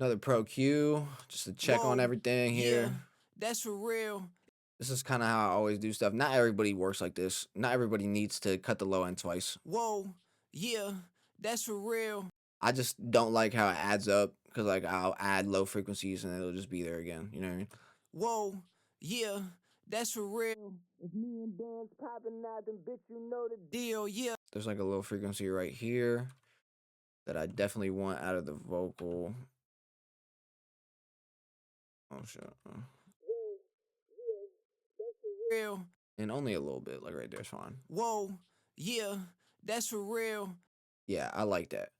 another Pro Q, just to check on everything here. Yeah, that's for real. This is kind of how I always do stuff. Not everybody works like this. Not everybody needs to cut the low end twice. Whoa, yeah, that's for real. I just don't like how it adds up because like I'll add low frequencies and it'll just be there again. You know what I mean? Whoa, yeah, that's for real. If me and bands popping out, then bitch, you know the deal, yeah. There's like a low frequency right here that I definitely want out of the vocal. Oh shit. Real. And only a little bit, like right there's fine. Whoa, yeah, that's for real. Yeah, I like that.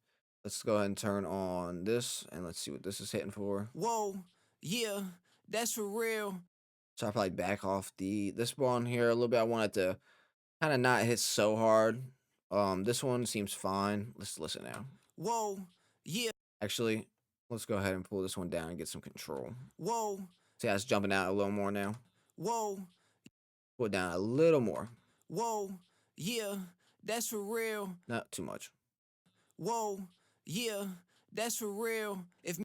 Let's go ahead and turn on this and let's see what this is hitting for. Whoa, yeah, that's for real. So I probably back off this one here a little bit. I want it to kind of not hit so hard. This one seems fine. Let's listen now. Whoa, yeah. Actually, let's go ahead and pull this one down and get some control. Whoa. See how it's jumping out a little more now? Whoa. Pull it down a little more. Whoa, yeah, that's for real. Not too much. Whoa, yeah, that's for real. If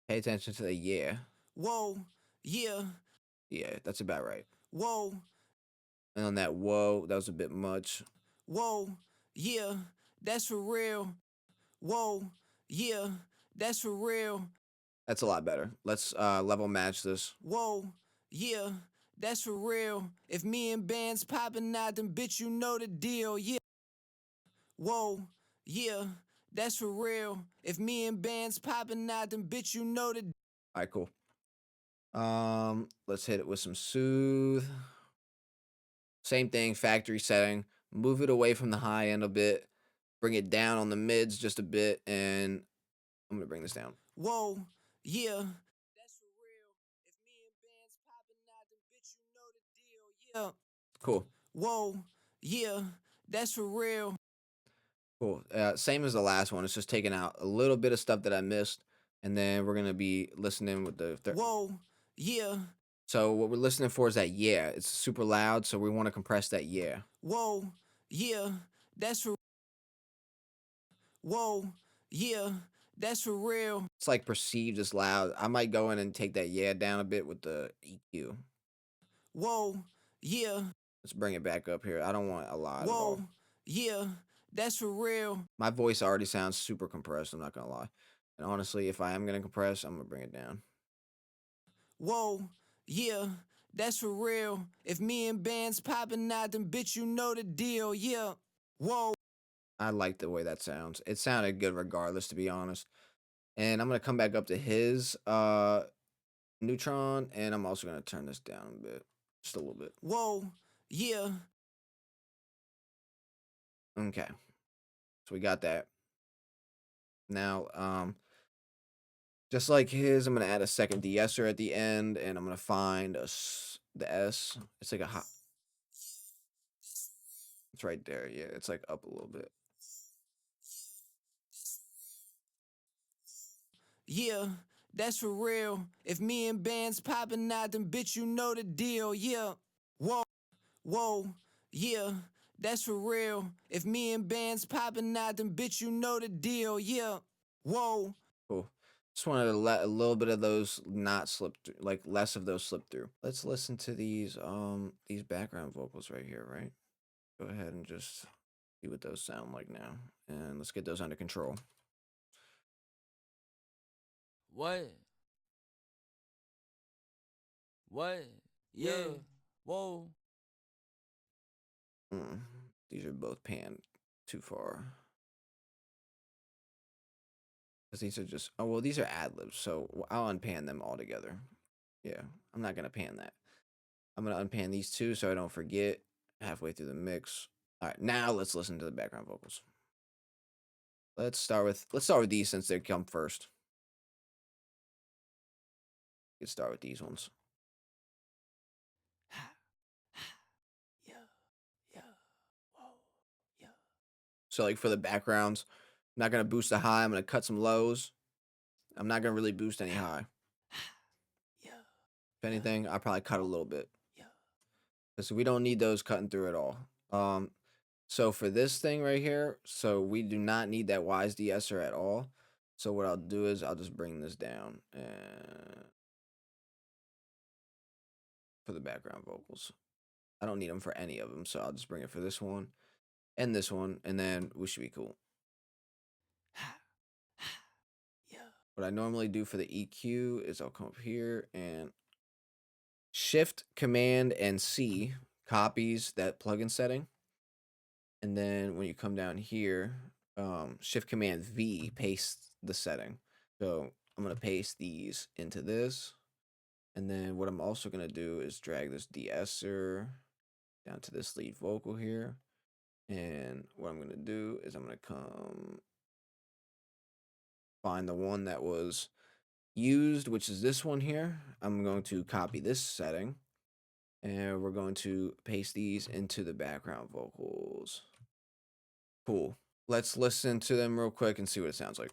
pay attention to the yeah. Whoa, yeah. Yeah, that's about right. Whoa. And on that whoa, that was a bit much. Whoa, yeah, that's for real. Whoa, yeah, that's for real. That's a lot better. Let's level match this. Whoa, yeah, that's for real. If me and bands popping out, then bitch, you know the deal, yeah. Whoa, yeah, that's for real. If me and bands popping out, then bitch, you know the. All right, cool. Let's hit it with some soothe. Same thing, factory setting. Move it away from the high end a bit. Bring it down on the mids just a bit, and I'm gonna bring this down. Whoa, yeah, that's for real. If me and bands popping out, then bitch, you know the deal, yeah. Cool. Whoa, yeah, that's for real. Cool. Same as the last one. It's just taking out a little bit of stuff that I missed, and then we're gonna be listening with the. Whoa, yeah. So what we're listening for is that yeah. It's super loud, so we want to compress that yeah. Whoa, yeah, that's for. Whoa, yeah, that's for real. It's like perceived as loud. I might go in and take that yeah down a bit with the EQ. Whoa, yeah. Let's bring it back up here. I don't want a lot at all. Whoa, yeah, that's for real. My voice already sounds super compressed. I'm not gonna lie. And honestly, if I am gonna compress, I'm gonna bring it down. Whoa, yeah, that's for real. If me and bands popping out, then bitch, you know the deal, yeah. Whoa. I like the way that sounds. It sounded good regardless, to be honest. And I'm gonna come back up to his neutron, and I'm also gonna turn this down a bit. Just a little bit. Whoa, yeah. Okay. So we got that. Now, just like his, I'm gonna add a second de-esser at the end, and I'm gonna find the S. It's like a hot. It's right there. Yeah, it's like up a little bit. Yeah, that's for real. If me and bands popping out, then bitch, you know the deal, yeah. Whoa, whoa, yeah, that's for real. If me and bands popping out, then bitch, you know the deal, yeah. Whoa. Cool. Just wanted to let a little bit of those not slip through, like less of those slip through. Let's listen to these background vocals right here, right? Go ahead and just see what those sound like now. And let's get those under control. What? What? Yeah. Whoa. These are both panned too far. Because these are just, oh, well, these are ad-libs, so I'll unpan them all together. Yeah, I'm not going to pan that. I'm going to unpan these two so I don't forget halfway through the mix. All right, now let's listen to the background vocals. Let's start with these since they come first. Let's start with these ones. Yeah. Yeah. Whoa. Yeah. So like for the backgrounds, I'm not going to boost the high. I'm going to cut some lows. I'm not going to really boost any high. Yeah. If anything, I'll probably cut a little bit. Yeah. Because we don't need those cutting through at all. So for this thing right here, so we do not need that wise de-esser at all. So what I'll do is I'll just bring this down and for the background vocals. I don't need them for any of them, so I'll just bring it for this one, and then we should be cool. Yeah. What I normally do for the EQ is I'll come up here and Shift, Command, and C copies that plugin setting. And then when you come down here, Shift Command V pastes the setting. So I'm going to paste these into this. And then what I'm also going to do is drag this de-esser down to this lead vocal here. And what I'm going to do is I'm going to come find the one that was used, which is this one here. I'm going to copy this setting. And we're going to paste these into the background vocals. Cool. Let's listen to them real quick and see what it sounds like.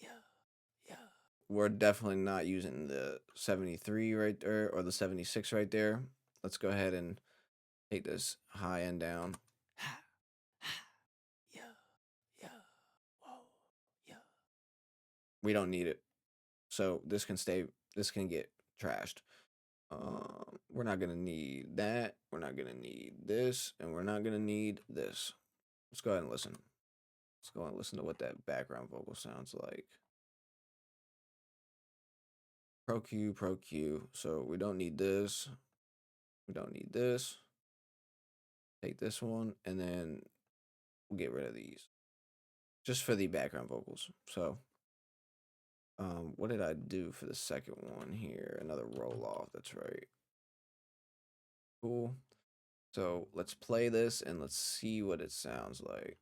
Yeah. Yeah. We're definitely not using the 73 right there or the 76 right there. Let's go ahead and take this high end down. Yeah. Yeah. Whoa. Yeah. We don't need it. So this can get trashed. We're not gonna need that. We're not gonna need this, and we're not gonna need this. Let's go ahead and listen. Let's go and listen to what that background vocal sounds like. Pro Q, Pro Q. So we don't need this. We don't need this. Take this one, and then we'll get rid of these. Just for the background vocals. So what did I do for the second one here? Another roll off, that's right. Cool. So let's play this and let's see what it sounds like.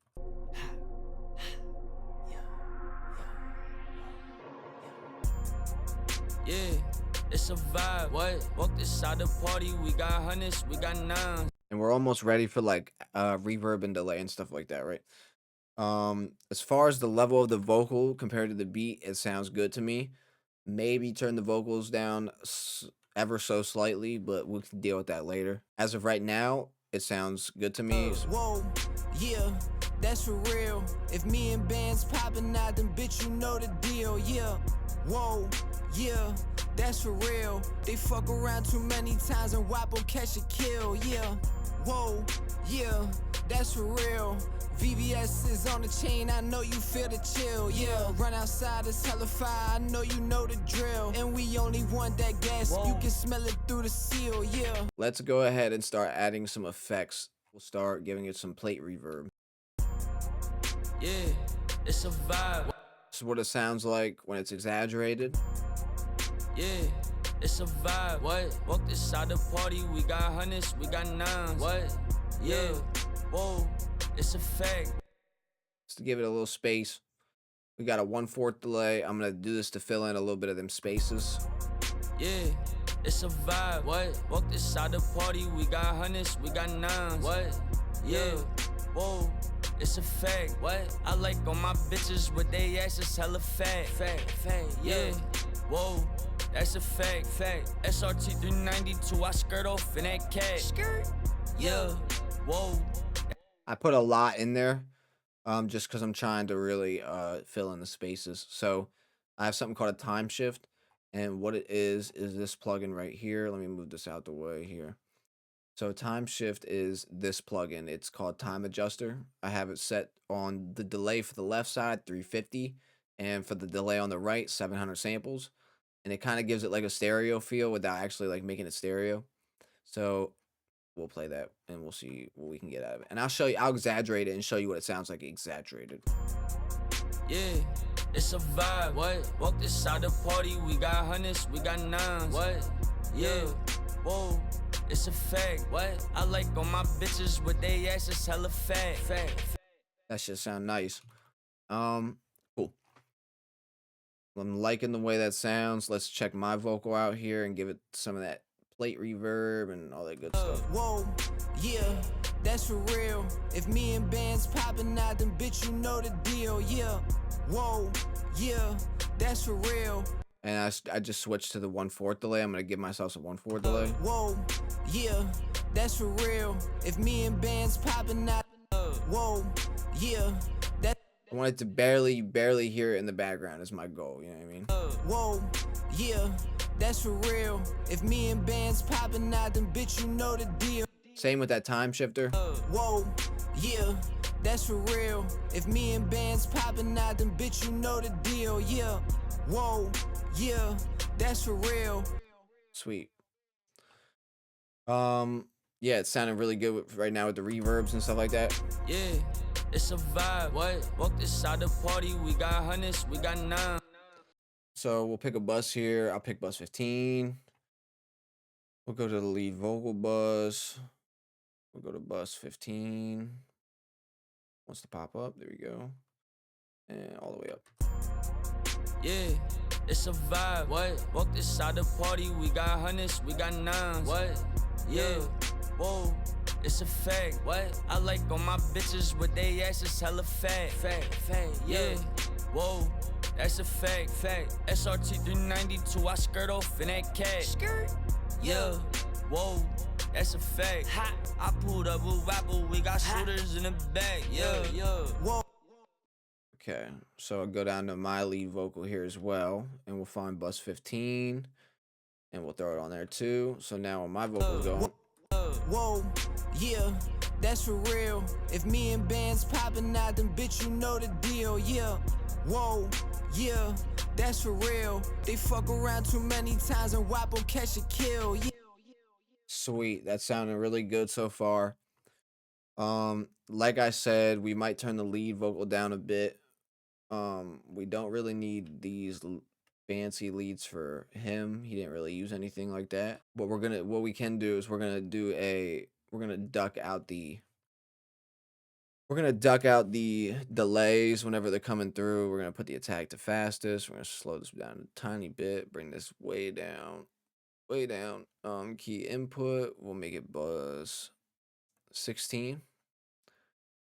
Yeah, it's a vibe. What? Walk this side of the party. We got hundreds, we got nines. And we're almost ready for like reverb and delay and stuff like that, right? As far as the level of the vocal compared to the beat, it sounds good to me. Maybe turn the vocals down ever so slightly, but we can deal with that later. As of right now, it sounds good to me. Whoa, yeah, that's for real. If me and bands popping out, then bitch, you know the deal, yeah. Whoa, yeah, that's for real. They fuck around too many times and WAP will catch a kill, yeah. Whoa, yeah, that's for real. VVS is on the chain, I know you feel the chill, yeah. Run outside, it's hella fire, I know you know the drill. And we only want that gas, you can smell it through the seal, yeah. Let's go ahead and start adding some effects. We'll start giving it some plate reverb. Yeah, it's a vibe. This is what it sounds like when it's exaggerated. Yeah, it's a vibe. What? Walk this side of the party. We got hundreds, we got nines. What? Yeah, whoa, it's a fact. Just to give it a little space. We got a 1/4 delay. I'm gonna do this to fill in a little bit of them spaces. Yeah, it's a vibe. What? Walk this side of the party. We got hundreds, we got nines. What? Yeah, whoa. It's a fact. What? I like all my bitches with they asses hella fat. Fat, yeah. Whoa, that's a fact. SRT 392, I skirt off in that cat. Skirt. Yeah. Whoa. I put a lot in there, just because I'm trying to really fill in the spaces. So I have something called a time shift, and what it is this plugin right here. Let me move this out the way here. So time shift is this plugin. It's called Time Adjuster. I have it set on the delay for the left side, 350, and for the delay on the right, 700 samples. And it kind of gives it like a stereo feel without actually like making it stereo. So we'll play that and we'll see what we can get out of it. And I'll exaggerate it and show you what it sounds like exaggerated. Yeah, it's a vibe. What? Walk this side of the party. We got hundreds, we got nines. What? Yeah, whoa. It's a fact. What? I like all my bitches with they asses hella fat. That should sound nice. Cool. I'm liking the way that sounds. Let's check my vocal out here and give it some of that plate reverb and all that good stuff. Whoa, yeah, that's for real. If me and bands popping out, then bitch, you know the deal, yeah. Whoa, yeah, that's for real. And I just switched to the 1/4 delay. I'm gonna give myself a 1/4 delay. Whoa, yeah, that's for real. If me and bands popping out, whoa, yeah, that. I want it to barely hear it in the background is my goal. You know what I mean? Whoa, yeah, that's for real. If me and bands popping out, then bitch, you know the deal. Same with that time shifter. Whoa, yeah, that's for real. If me and bands popping out, then bitch, you know the deal, yeah. Whoa, yeah, that's for real. Sweet. Yeah, it's sounding really good right now with the reverbs and stuff like that. Yeah, it's a vibe. What? Walk this side of the party. We got hundreds, we got nines. So we'll pick a bus here. I'll pick bus 15. We'll go to the lead vocal bus. We'll go to bus 15. Wants to pop up. There we go. And all the way up. Yeah, it's a vibe. What? Walk this side of the party. We got hundreds, we got nines. What? Yeah, whoa, it's a fact. What? I like all my bitches with they asses hella fat. Yeah, whoa, that's a fact. SRT 392, I skirt off in that cat. Skirt. Yeah, whoa, that's a fact. I pulled up with Wapple, we got shooters in the back. Yeah. Whoa. Okay, so I'll go down to my lead vocal here as well, and we'll find bus 15, and we'll throw it on there too. So now when my vocals going. Whoa, yeah, that's for real. If me and bands popping out, then bitch, you know the deal, yeah. Whoa, yeah, that's for real. They fuck around too many times and WAP will catch a kill. Yeah. Sweet, that sounded really good so far. Like I said, we might turn the lead vocal down a bit. We don't really need these fancy leads for him. He didn't really use anything like that. But what we can do is we're gonna duck out the delays whenever they're coming through. We're gonna put the attack to fastest. We're gonna slow this down a tiny bit, bring this way down. Key input, we'll make it buzz 16.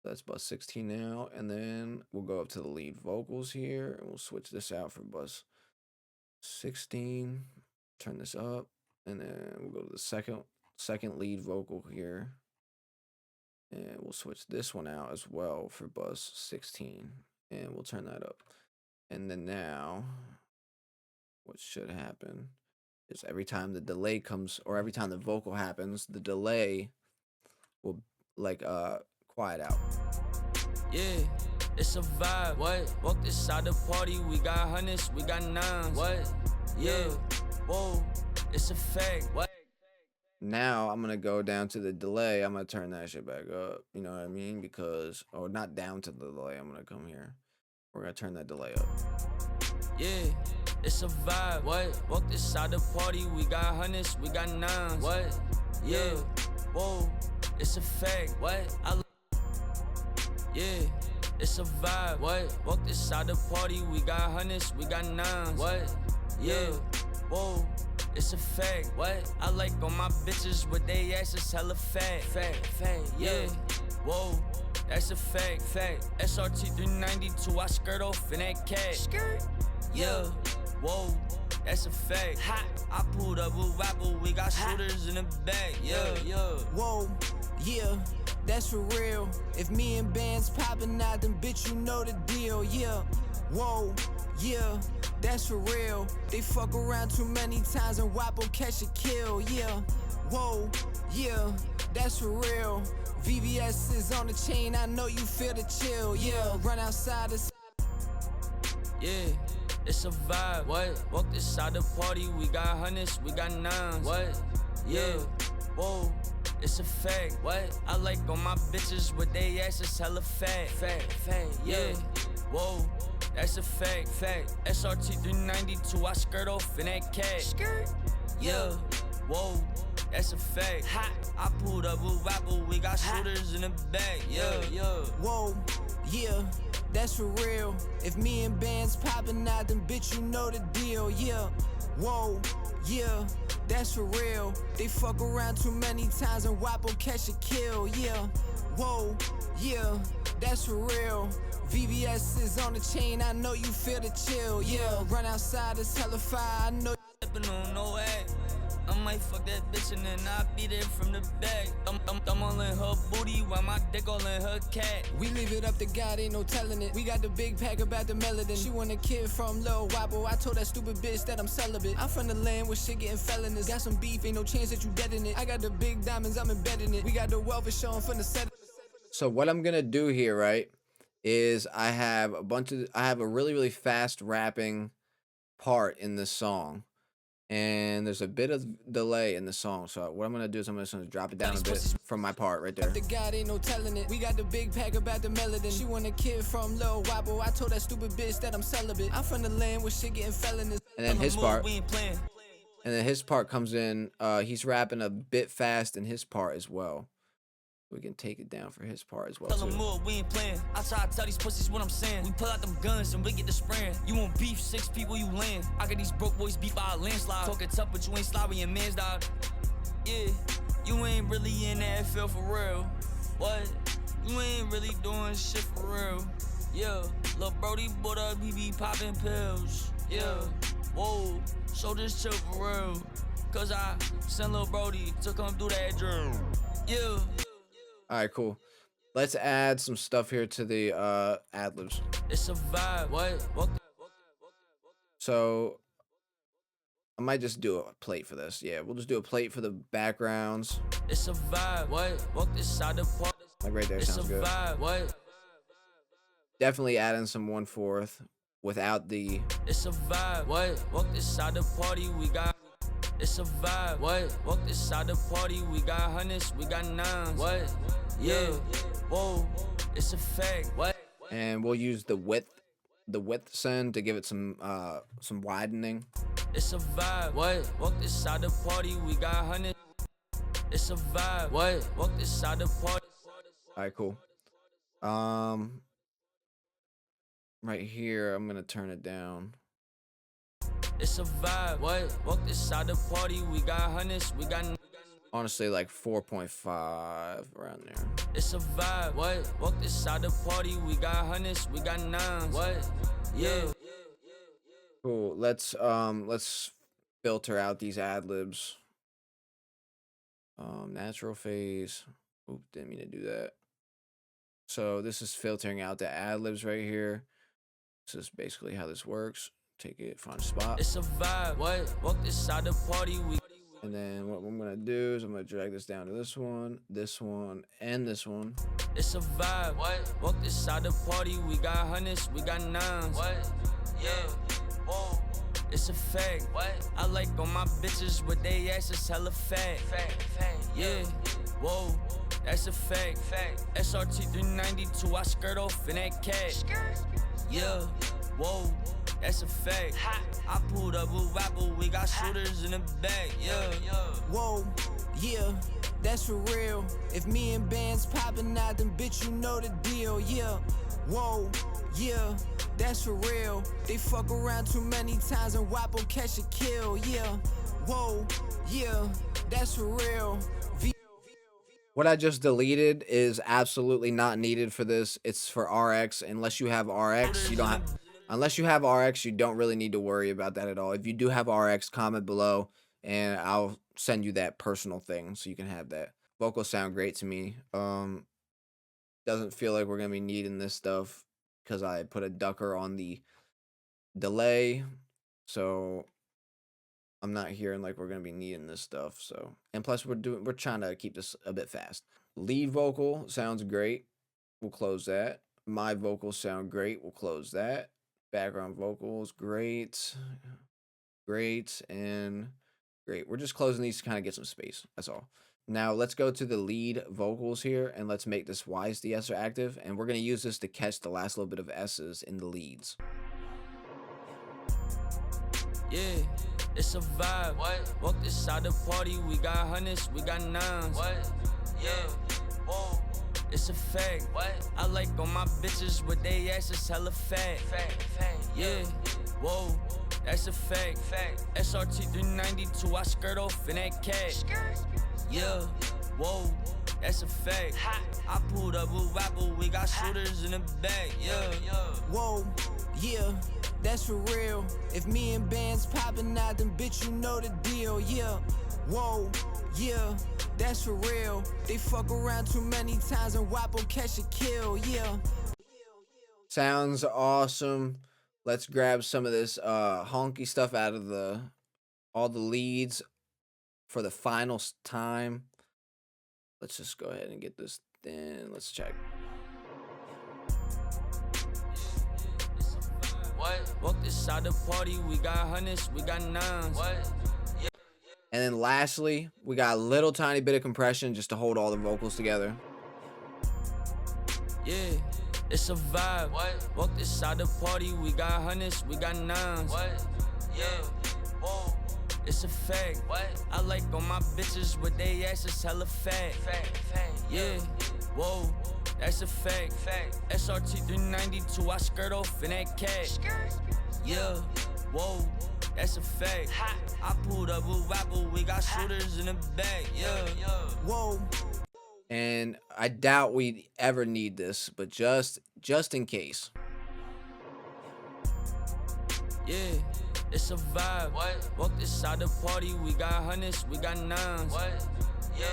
That's buzz 16 now, and then we'll go up to the lead vocals here, and we'll switch this out for buzz 16. Turn this up, and then we'll go to the second lead vocal here, and we'll switch this one out as well for buzz 16, and we'll turn that up. And then now, what should happen is every time the delay comes, or every time the vocal happens, the delay will quiet out. Yeah, it's a vibe. What? Walked inside the party, we got hundreds, we got nines. What? Yeah, whoa, it's a fact. What? Now I'm gonna go down to the delay. I'm gonna turn that shit back up. You know what I mean? Or not down to the delay. I'm gonna come here. We're gonna turn that delay up. Yeah, it's a vibe. What? Walked inside the party, we got hundreds, we got nines. What? Yeah, whoa, it's a fact. What? Yeah, it's a vibe. What? Walked inside the party, we got hundreds, we got nines. What? Yeah, whoa, it's a fact. What? I like all my bitches with they asses hella fat. Fat, yeah. Whoa, that's a fact. SRT 392, I skirt off in that cat. Skirt. Yeah, whoa, that's a fact. Hot. I pulled up with Wapple, we got shooters in the back. Yeah. Whoa, yeah, that's for real. If me and bands popping out, then bitch, you know the deal. Yeah, whoa, yeah, that's for real. They fuck around too many times and WAP will catch a kill. Yeah, whoa, yeah, that's for real. VVS is on the chain, I know you feel the chill. Yeah, run outside the. Yeah, it's a vibe. What? Walked inside the party, we got hundreds, we got nines. What? Yeah, whoa, it's a fact. What? I like all my bitches with they asses hella fat. Fat, yeah. Whoa, that's a fact. SRT 392, I skirt off in that cat. Skirt. Yeah, whoa, that's a fact. Hot. I pulled up with Wapple, we got shooters in the back. Yeah. Whoa, yeah, that's for real. If me and bands popping out, then bitch, you know the deal. Yeah, whoa, yeah, that's for real. They fuck around too many times and WAP will catch a kill. Yeah, whoa, yeah, that's for real. VVS is on the chain, I know you feel the chill. Yeah, run outside, it's hella fire, I know. Stepping on no act. I might fuck that bitch and then I beat it from the back. I'm all in her booty while my dick all in her cat. We leave it up to God, ain't no telling it. We got the big pack about the melanin. She want a kid from Lil Wapple. I told that stupid bitch that I'm celibate. I'm from the land where shit getting felonious. Got some beef, ain't no chance that you dead in it. I got the big diamonds, I'm embedding it. We got the wealth showing from the set. So what I'm gonna do here, right, is I have a really, really fast rapping part in this song. And there's a bit of delay in the song. So what I'm gonna do is I'm just gonna drop it down a bit from my part right there. The God ain't no telling it. We got the big pack about the melanin. She want a kid from Lil Wapple. I told that stupid bitch that I'm celibate. I'm from the land where shit getting felonious. And then his part. And then his part comes in. He's rapping a bit fast in his part as well. We can take it down for his part as well. Tell them more, we ain't playing. I try to tell these pussies what I'm saying. We pull out them guns and we get the spraying. You want beef, 6 people you land. I got these broke boys beat by a landslide. Talking tough, but you ain't slide when your man's died. Yeah, you ain't really in that field for real. What? You ain't really doing shit for real. Yeah, Lil Brody bought up, he be popping pills. Yeah, whoa, so just chill for real. Cause I sent Lil Brody to come do that drill. Yeah. All right, cool. Let's add some stuff here to the ad-libs. It's a vibe. What? So I might just do a plate for this. Yeah, we'll just do a plate for the backgrounds. It's a vibe. What? Walk inside the park. Like right there, sounds good. It's a vibe. What? Definitely add in some 1/4. without the. It's a vibe. What? Walk inside the party, we got. It's a vibe. What? Walk inside the party, we got hundreds, we got nines. What? Yeah. Whoa. It's a fact. What? And we'll use the width send to give it some widening. It's a vibe. What? Walk inside the party, we got hundreds. It's a vibe. What? Walk inside the party. All right, cool. Right here, I'm gonna turn it down. It's a vibe. What? Walk inside the party, we got hundreds, we got. Honestly, like 4.5 around there. It's a vibe. What? Walk inside the party, we got hundreds, we got nines. What? Yeah. Cool. Let's filter out these ad libs. Natural phase. Oop, didn't mean to do that. So this is filtering out the ad libs right here. This is basically how this works. Take it, find a spot. It's a vibe. What? Walk inside the party, we. And then what I'm gonna do is I'm gonna drag this down to this one, and this one. It's a vibe. What? Walk inside the party, we got hundreds, we got nines. What? Yeah. Whoa. It's a fact. What? I like all my bitches with they asses hella fat. Fact. Yeah. Whoa. That's a fact. SRT 392, I skirt off in that cat. Yeah. Whoa. That's a fact. I pulled up with Wapple, we got shooters in the back. Yeah. Whoa, yeah, that's for real. If me and bands poppin' out, then bitch, you know the deal. Yeah, whoa, yeah, that's for real. They fuck around too many times and Wapple catch a kill. Yeah, whoa, yeah, that's for real. What I just deleted is absolutely not needed for this. It's for RX. Unless you have RX, you don't have. Unless you have RX, you don't really need to worry about that at all. If you do have RX, comment below, and I'll send you that personal thing so you can have that. Vocals sound great to me. Doesn't feel like we're gonna be needing this stuff because I put a ducker on the delay, so I'm not hearing like we're gonna be needing this stuff. So, and plus we're trying to keep this a bit fast. Lead vocal sounds great. We'll close that. My vocals sound great. We'll close that. Background vocals, great, and great. We're just closing these to kind of get some space. That's all. Now let's go to the lead vocals here and let's make this YSDSer active. And we're going to use this to catch the last little bit of S's in the leads. Yeah, it's a vibe. What? Walk inside the party, we got hundreds, we got nines. What? Yeah. Whoa. It's a fact. What? I like all my bitches with they asses hella fat. Yeah. Whoa. That's a fact. SRT 392, I skirt off in that cat. Yeah. Whoa. That's a fact. I pulled up with Wapple, we got shooters in the back. Yeah. Whoa, yeah, that's for real. If me and bands poppin' out, then bitch, you know the deal. Yeah. Whoa, yeah, that's for real. They fuck around too many times and Wapple catch a kill. Yeah. Sounds awesome. Let's grab some of this honky stuff out of all the leads for the final time. Let's just go ahead and get this in. Let's check. What? Walk inside the party, we got hundreds, we got nines. What? Yeah. And then lastly, we got a little tiny bit of compression just to hold all the vocals together. Yeah, it's a vibe. What? Walk inside the party, we got hundreds, we got nines. What? Yeah. Whoa. It's a fact. What? I like all my bitches with they asses hella fat. Yeah. Whoa. That's a fact. SRT 392, I skirt off in that cat. Yeah. Whoa. That's a fact. I pulled up with Wapple, we got shooters in the back. Yeah. Whoa. And I doubt we ever need this, but just in case. Yeah. It's a vibe. What? Walk inside the party, we got hundreds, we got nines. What? Yeah.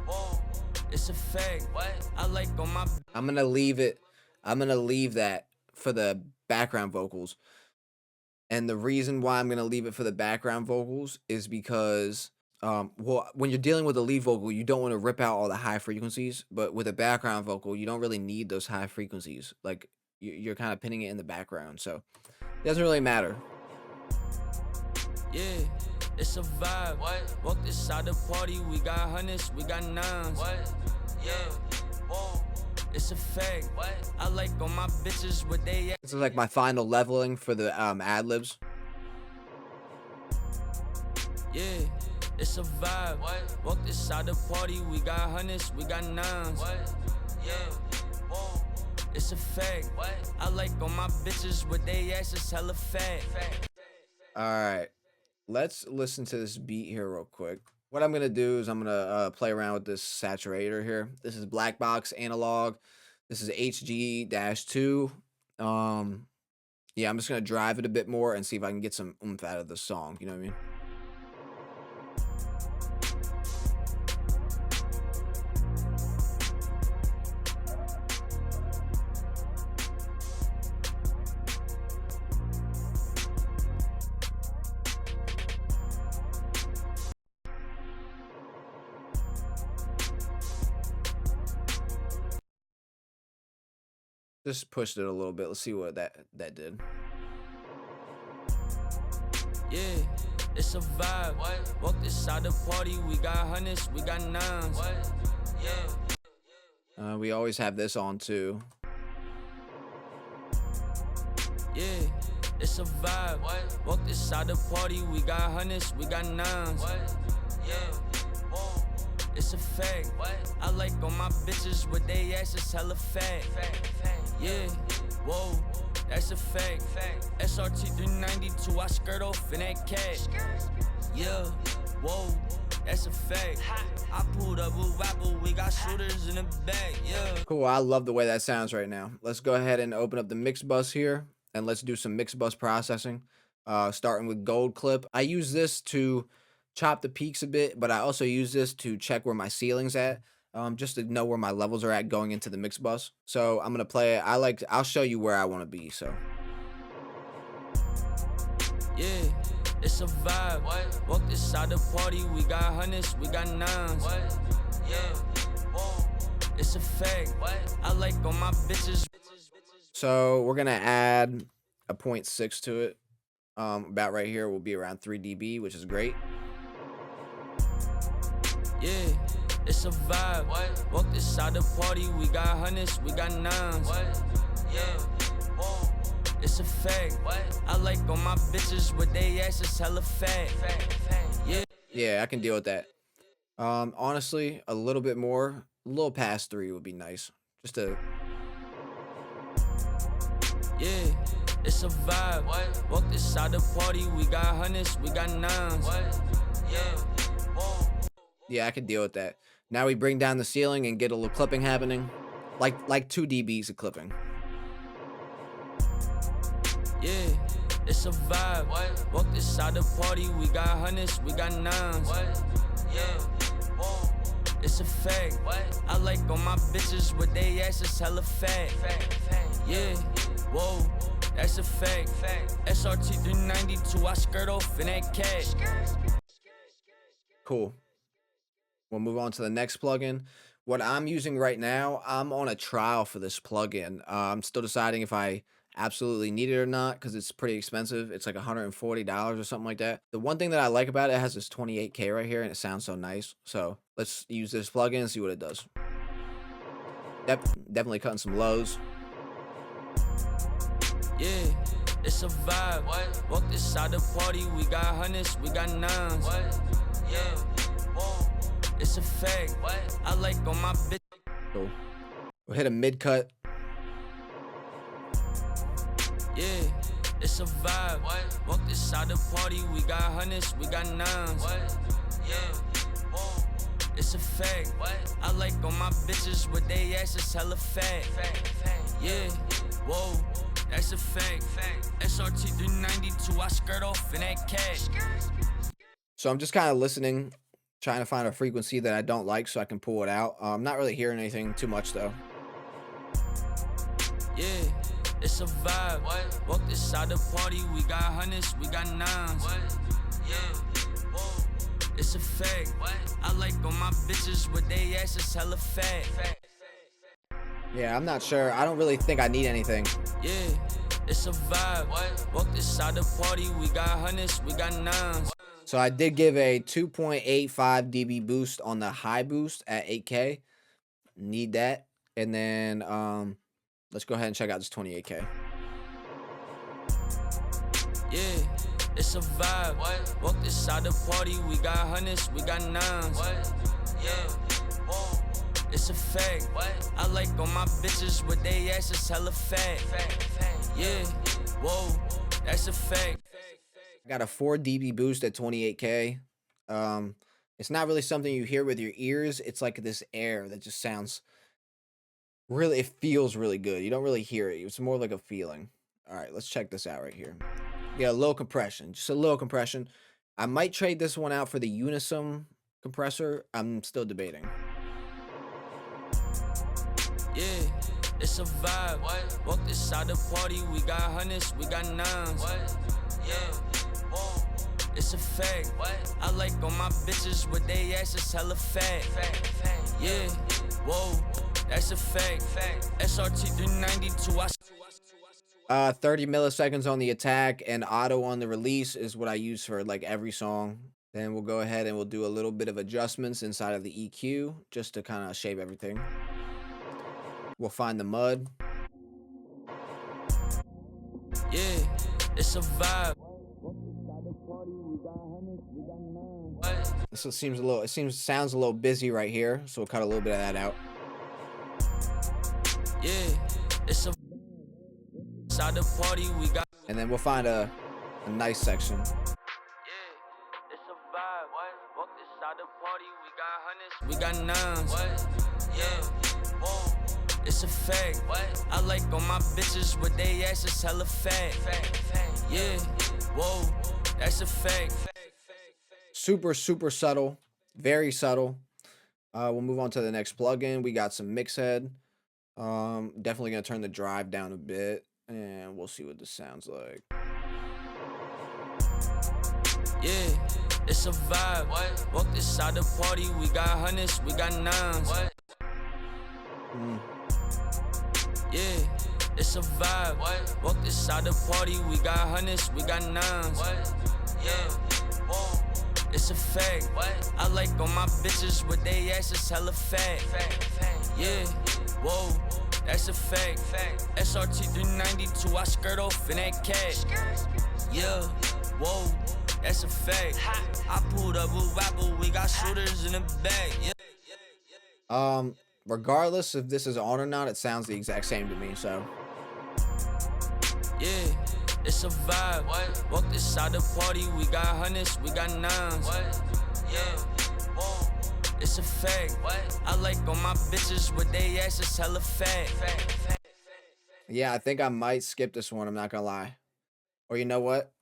Whoa. It's a fact. What? I like all my. I'm gonna leave that for the background vocals. And the reason why I'm gonna leave it for the background vocals is because well, when you're dealing with a lead vocal, you don't want to rip out all the high frequencies, but with a background vocal, you don't really need those high frequencies. Like you're kind of pinning it in the background. So Doesn't really matter. Yeah, it's a vibe. What? Walk inside the party, we got hundreds, we got nines. What? Yeah, whoa, it's a fact. What? I like all my bitches with they. This is like my final leveling for the ad-libs. Yeah, it's a vibe. What? Walk inside the party, we got hundreds, we got nines. What? Yeah, whoa, it's a fact. What? I like all my bitches with they asses hella fat. All right, let's listen to this beat here real quick. What I'm gonna do is I'm gonna play around with this saturator here. This is Black Box Analog. This is HG-2. Yeah, I'm just gonna drive it a bit more and see if I can get some oomph out of the song. You know what I mean? Just pushed it a little bit. Let's see what that did. Yeah, it's a vibe. What? Walk inside the party, we got hundreds, we got nines. What? Yeah. We always have this on too. Yeah, it's a vibe. What? Walk inside the party, we got hundreds, we got nines. What? Yeah. Whoa, it's a fact. What? I like all my bitches with they asses hella fat. Yeah, whoa, that's a fact. SRT 392, I skirt off in that cat. Yeah, whoa, that's a fact. I pulled up with Wapple, we got shooters in the back. Yeah. Cool. I love the way that sounds right now. Let's go ahead and open up the mix bus here, and let's do some mix bus processing. Starting with Gold Clip. I use this to chop the peaks a bit, but I also use this to check where my ceiling's at. Just to know where my levels are at going into the mix bus. So I'm gonna play it. I'll show you where I want to be. So yeah, it's a vibe. What? Walk inside the party, we got hundreds, we got nines. What? Yeah, whoa, it's a fact. What? I like all my bitches. So we're gonna add a 0.6 to it. About right here will be around 3 dB, which is great. Yeah. It's a vibe. What? Walk inside the party, we got hundreds, we got nines. What? Yeah, whoa, it's a fact. What? I like all my bitches with they asses hella fat. Yeah. Yeah, I can deal with that. Honestly, a little bit more, a little past 3 would be nice. Just to. Yeah, it's a vibe. What? Walk inside the party, we got hundreds, we got nines. What? Yeah, whoa. Yeah, I can deal with that. Now we bring down the ceiling and get a little clipping happening. Like 2 dBs of clipping. Yeah, it's a vibe. What? Walk inside the party, we got hundreds, we got nines. What? Yeah, whoa, it's a fact. What? I like all my bitches with they asses hella fat. Yeah, whoa, that's a fact. SRT 392, I skirt off in that cat. Cool. We'll move on to the next plugin. What I'm using right now, I'm on a trial for this plugin. I'm still deciding if I absolutely need it or not because it's pretty expensive. It's like $140 or something like that. The one thing that I like about it, it has this 28K right here and it sounds so nice. So let's use this plugin and see what it does. Definitely cutting some lows. Yeah, it's a vibe. What? Walk inside the party, we got hundreds, we got nines. What? Yeah, whoa, it's a fact. What? I like all my bitch. Cool. We'll hit a mid cut. Yeah, it's a vibe. What? Walk inside the party, we got hundreds, we got nines. What? Yeah, whoa, it's a fact. What? I like all my bitches with they asses hella fat. Yeah, whoa, that's a fact. SRT 392, I skirt off in that cat. So I'm just kind of listening, trying to find a frequency that I don't like so I can pull it out. I'm not really hearing anything too much though. Yeah, it's a vibe. What? Walk inside the party, we got hundreds, we got nines. What? Yeah, whoa, it's a fact. What? I like all my bitches with they asses hella fat. Yeah, I'm not sure. I don't really think I need anything. Yeah, It's a vibe. Walk inside the party, we got hundreds, we got nines. So I did give a 2.85 dB boost on the high boost at 8K. Need that. And then let's go ahead and check out this 28K. Yeah, it's a vibe. Walk inside the party, we got hundreds, we got nines. Yeah, whoa, it's a fact. I like all my bitches with they asses hella fat. Yeah, whoa, that's a fact. I got a 4 dB boost at 28K. It's not really something you hear with your ears. It's like this air that just sounds really, it feels really good. You don't really hear it. It's more like a feeling. All right, let's check this out right here. Yeah, low compression, just a little compression. I might trade this one out for the Unisum compressor. I'm still debating. Yeah, it's a vibe. Walk inside the party, we got hundreds, we got nines. Yeah, whoa, it's a fact. I like all my bitches with they asses hella fat. Yeah, whoa, that's a fact. SRT 392, 30 milliseconds on the attack and auto on the release is what I use for like every song. Then we'll go ahead and we'll do a little bit of adjustments inside of the EQ just to kind of shape everything. We'll find the mud. Yeah, it's a vibe. This seems a little, sounds a little busy right here, so we'll cut a little bit of that out. Yeah, it's a inside the party, we got. And then we'll find a nice section. Yeah, it's a vibe. Walk inside the party, we got hundreds, we got nines. Yeah, whoa, it's a fact. I like all my bitches with they asses hella fat. Yeah, whoa, that's a fact. Super subtle, very subtle. We'll move on to the next plugin. We got some mix head. Definitely gonna turn the drive down a bit, and we'll see what this sounds like. Yeah, it's a vibe. Walk inside the party, we got hundreds, we got nines. Yeah, it's a vibe. Walk inside the party, we got hundreds, we got nines. Yeah, whoa, it's a fact. I like all my bitches with they asses hella fat. Yeah, whoa, that's a fact. SRT 392, I skirt off in that cat. Yeah, whoa, that's a fact. I pulled up with Apple, we got shooters in the back. Yeah. Regardless if this is on or not, it sounds the exact same to me, so. Yeah, it's a vibe. Walk inside the party, we got hundreds, we got nines. Yeah, whoa, it's a fact. I like all my bitches with they asses hella fat. Yeah, I think I might skip this one, I'm not gonna lie. Or you know what?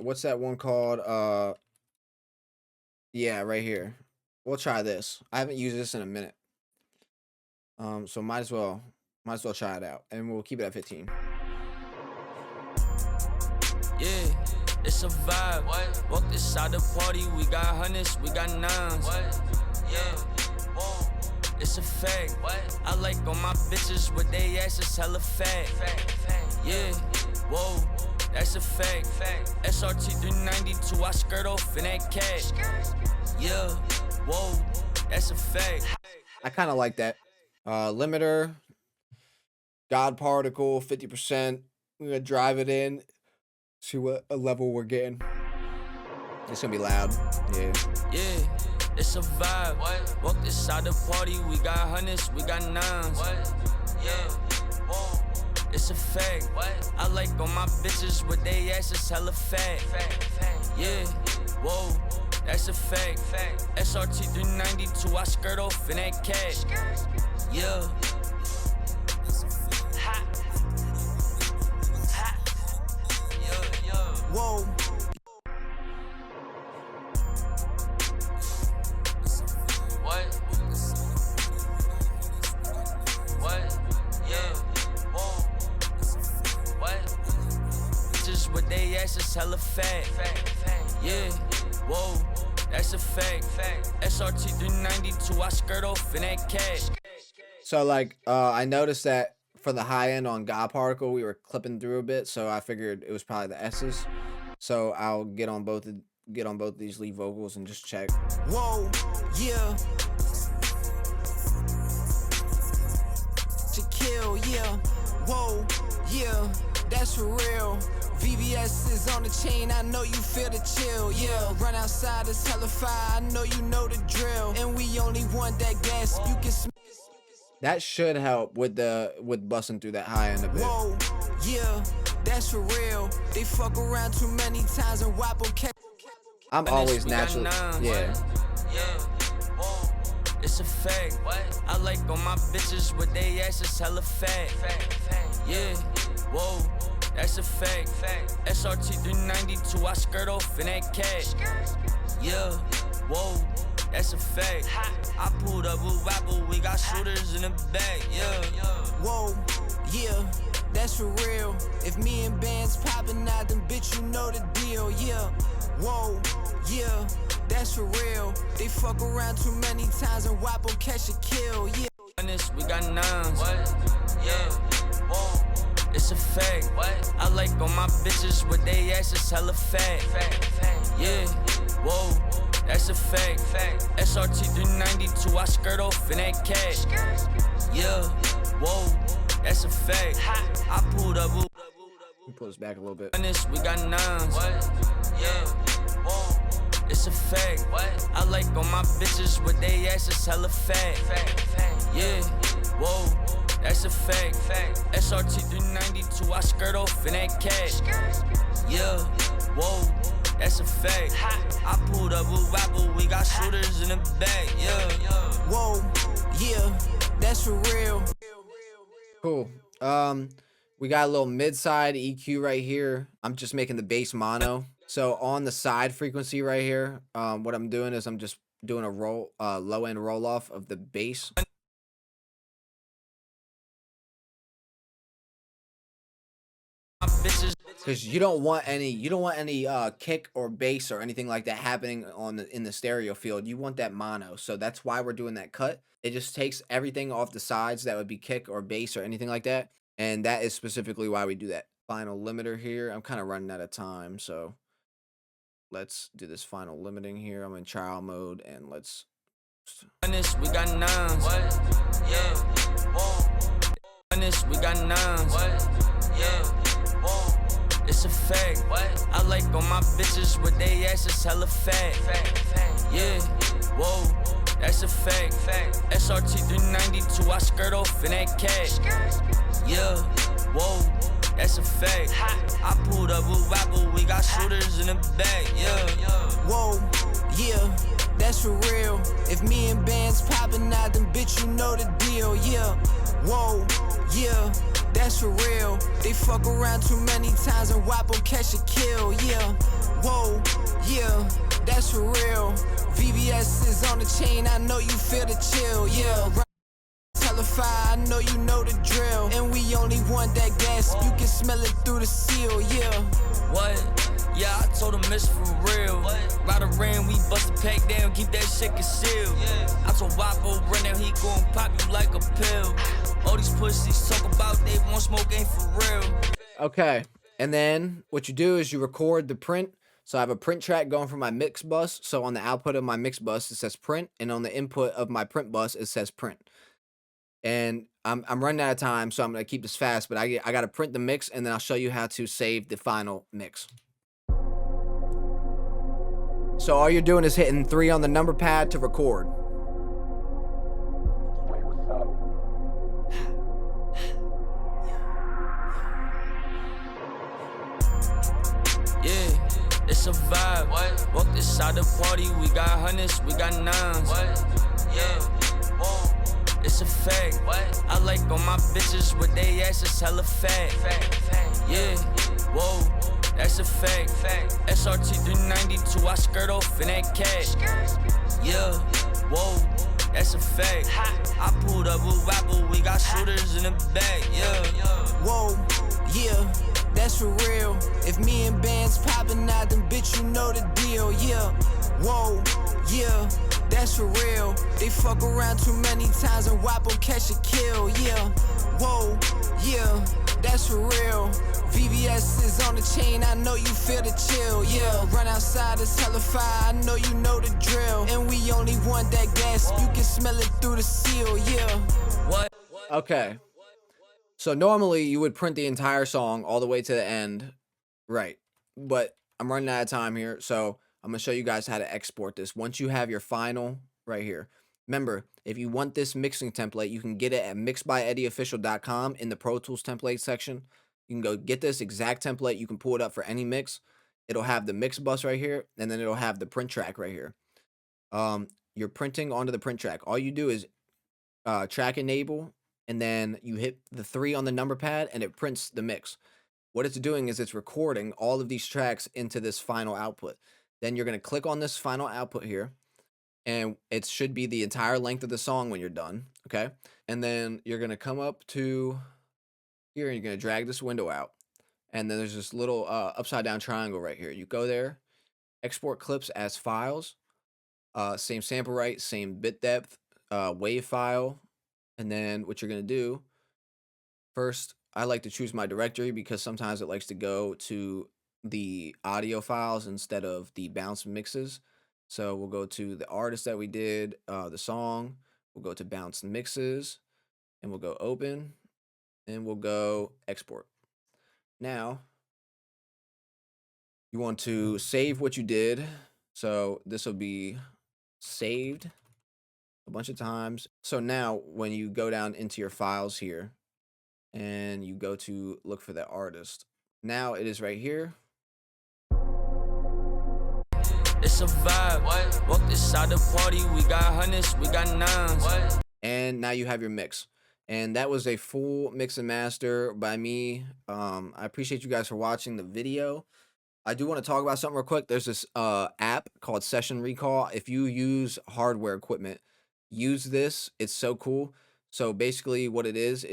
What's that one called? Yeah, right here. We'll try this. I haven't used this in a minute. So might as well try it out. And we'll keep it at 15. Yeah, it's a vibe. Walk inside the party, we got hundreds, we got nines. Yeah, whoa, it's a fact. I like all my bitches with they asses hella fat. Yeah, whoa, that's a fact. SRT 392, I skirt off in that cat. Yeah, whoa, that's a fact. I kind of like that. Limiter, God particle, 50%. We're gonna drive it in, see what a level we're getting. It's gonna be loud. Yeah. Yeah, it's a vibe. Walk inside the party, we got hundreds, we got nines. Yeah, whoa, it's a fact. I like all my bitches with they asses hella fat. Yeah, whoa, that's a fact. SRT 392, I skirt off in that cat. Yeah. Whoa. What? Yeah. Whoa. What? Just with they asses hella fat. Yeah. Whoa. That's a fact. SRT 392, I skirt off in that cat. So like, I noticed that for the high end on God Particle, we were clipping through a bit, so I figured it was probably the S's. So I'll get on both these lead vocals and just check. Whoa, yeah. To kill, yeah. Whoa, yeah. That's for real. VVS is on the chain, I know you feel the chill, yeah. Run outside, it's hella fire, I know you know the drill. And we only want that gas, you can smell. That should help with busting through that high end a bit. Whoa, yeah, that's for real. They fuck around too many times and Wapo catch. I'm always naturally, yeah. It's a fact. I like all my bitches with they asses hella fat. Yeah, whoa, that's a fact. SRT 392, I skirt off in that cat. Yeah, whoa, that's a fact. I pulled up with Wapo, we got shooters in the back. Yeah, whoa, yeah, that's for real. If me and bands popping out, then bitch, you know the deal. Yeah, whoa, yeah. That's for real. They fuck around too many times and Wapo catch a kill, yeah. We got nines. Yeah, whoa, it's a fact. I like all my bitches with they asses hella fat. Yeah, whoa, that's a fact. SRT 392, I skirt off in that cat. Yeah, whoa, that's a fact. I pulled up. We pull this back a little bit. We got nines. Yeah, whoa. It's a fact. I like all my bitches with they asses hella fat. Yeah, whoa, that's a fact. SRT 392, I skirt off in that cat. Yeah, whoa, that's a fact. I pulled up with Wapo, we got shooters in the back. Yeah, whoa, yeah, that's for real. Cool. We got a little mid-side EQ right here. I'm just making the bass mono. So on the side frequency right here, what I'm doing is I'm just doing a low end roll off of the bass. Because you don't want any kick or bass or anything like that happening in the stereo field. You want that mono. So that's why we're doing that cut. It just takes everything off the sides that would be kick or bass or anything like that. And that is specifically why we do that. Final limiter here. I'm kind of running out of time, so let's do this final limiting here. I'm in trial mode, and let's. We got nines. Yeah, whoa. We got nines. Yeah, whoa. It's a fact. I like all my bitches with they asses hella fat. Yeah, whoa, that's a fact. SRT 392, I skirt off in that cat. Yeah, whoa, that's a fact. I pulled up with Wapo, we got shooters in the back. Yeah, whoa, yeah, that's for real. If me and bands popping out, then bitch, you know the deal. Yeah, whoa, yeah, that's for real. They fuck around too many times and Wapo catch a kill. Yeah, whoa, yeah, that's for real. VVS is on the chain, I know you feel the chill. Yeah, fire, I know you know the drill. And we only want that gas, you can smell it through the seal, yeah. What? Yeah, I told him it's for real. Ride around, we bust a pack down, keep that shit concealed. I told Wapo, run down, he gon' pop you like a pill. All these pussies talk about they want smoke, ain't for real. Okay, and then what you do is you record the print. So I have a print track going from my mix bus. So on the output of my mix bus, it says print. And on the input of my print bus, it says print. And I'm running out of time, so I'm going to keep this fast. But I got to print the mix, and then I'll show you how to save the final mix. So all you're doing is hitting 3 on the number pad to record. Yeah, it's a vibe. Walk inside the party, we got hundreds, we got nines. Yeah, whoa, it's a fact. I like all my bitches with they asses hella fat. Yeah, whoa, that's a fact. SRT 392, I skirt off in that cat. Yeah, whoa, that's a fact. I pulled up with Wapo, we got shooters in the back. Yeah, whoa, yeah, that's for real. If me and bands popping out, then bitch, you know the deal. Yeah, whoa, yeah, that's for real. They fuck around too many times and Wapo catch a kill. Yeah, whoa, Yeah, that's for real. VVS is on the chain, I know you feel the chill. Yeah, run outside, it's hella fire, I know you know the drill. And we only want that gas, you can smell it through the seal. Yeah. What? Okay. So normally you would print the entire song all the way to the end, right? But I'm running out of time here, so I'm gonna show you guys how to export this. Once you have your final right here. Remember, if you want this mixing template, you can get it at mixedbyeddieofficial.com in the Pro Tools template section. You can go get this exact template. You can pull it up for any mix. It'll have the mix bus right here, and then it'll have the print track right here. You're printing onto the print track. All you do is track enable, and then you hit the 3 on the number pad, and it prints the mix. What it's doing is it's recording all of these tracks into this final output. Then you're going to click on this final output here, and it should be the entire length of the song when you're done, okay? And then you're going to come up to here, and you're going to drag this window out. And then there's this little upside down triangle right here. You go there, export clips as files, same sample rate, same bit depth, wave file. And then what you're going to do, first, I like to choose my directory because sometimes it likes to go to the audio files instead of the bounce mixes. So we'll go to the artist that we did, the song, we'll go to bounce mixes, and we'll go open, and we'll go export. Now, you want to save what you did. So this will be saved a bunch of times. So now when you go down into your files here and you go to look for the artist, now it is right here. It's a vibe. What? Walk this side of the party, we got hundreds, we got nines. What? And now you have your mix. And that was a full mix and master by me. I appreciate you guys for watching the video. I do want to talk about something real quick. There's this app called Session Recall. If you use hardware equipment, use this. It's so cool. So basically what it is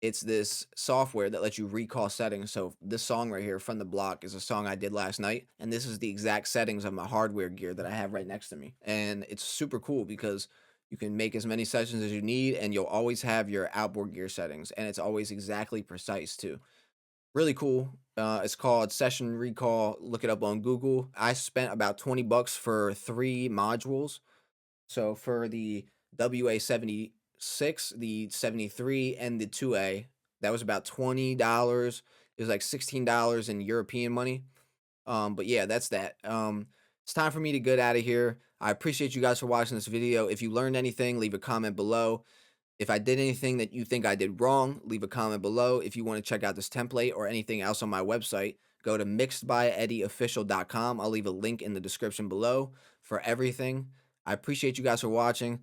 it's this software that lets you recall settings. So this song right here, From the Block, is a song I did last night. And this is the exact settings of my hardware gear that I have right next to me. And it's super cool because you can make as many sessions as you need, and you'll always have your outboard gear settings. And it's always exactly precise too. Really cool. It's called Session Recall. Look it up on Google. I spent about 20 bucks for 3 modules. So for the WA76, the 73, and the 2A, that was about $20. It was like $16 in European money. But yeah, that's that. It's time for me to get out of here. I appreciate you guys for watching this video. If you learned anything, leave a comment below. If I did anything that you think I did wrong, leave a comment below. If you want to check out this template or anything else on my website, go to mixedbyeddieofficial.com. I'll leave a link in the description below for everything. I appreciate you guys for watching.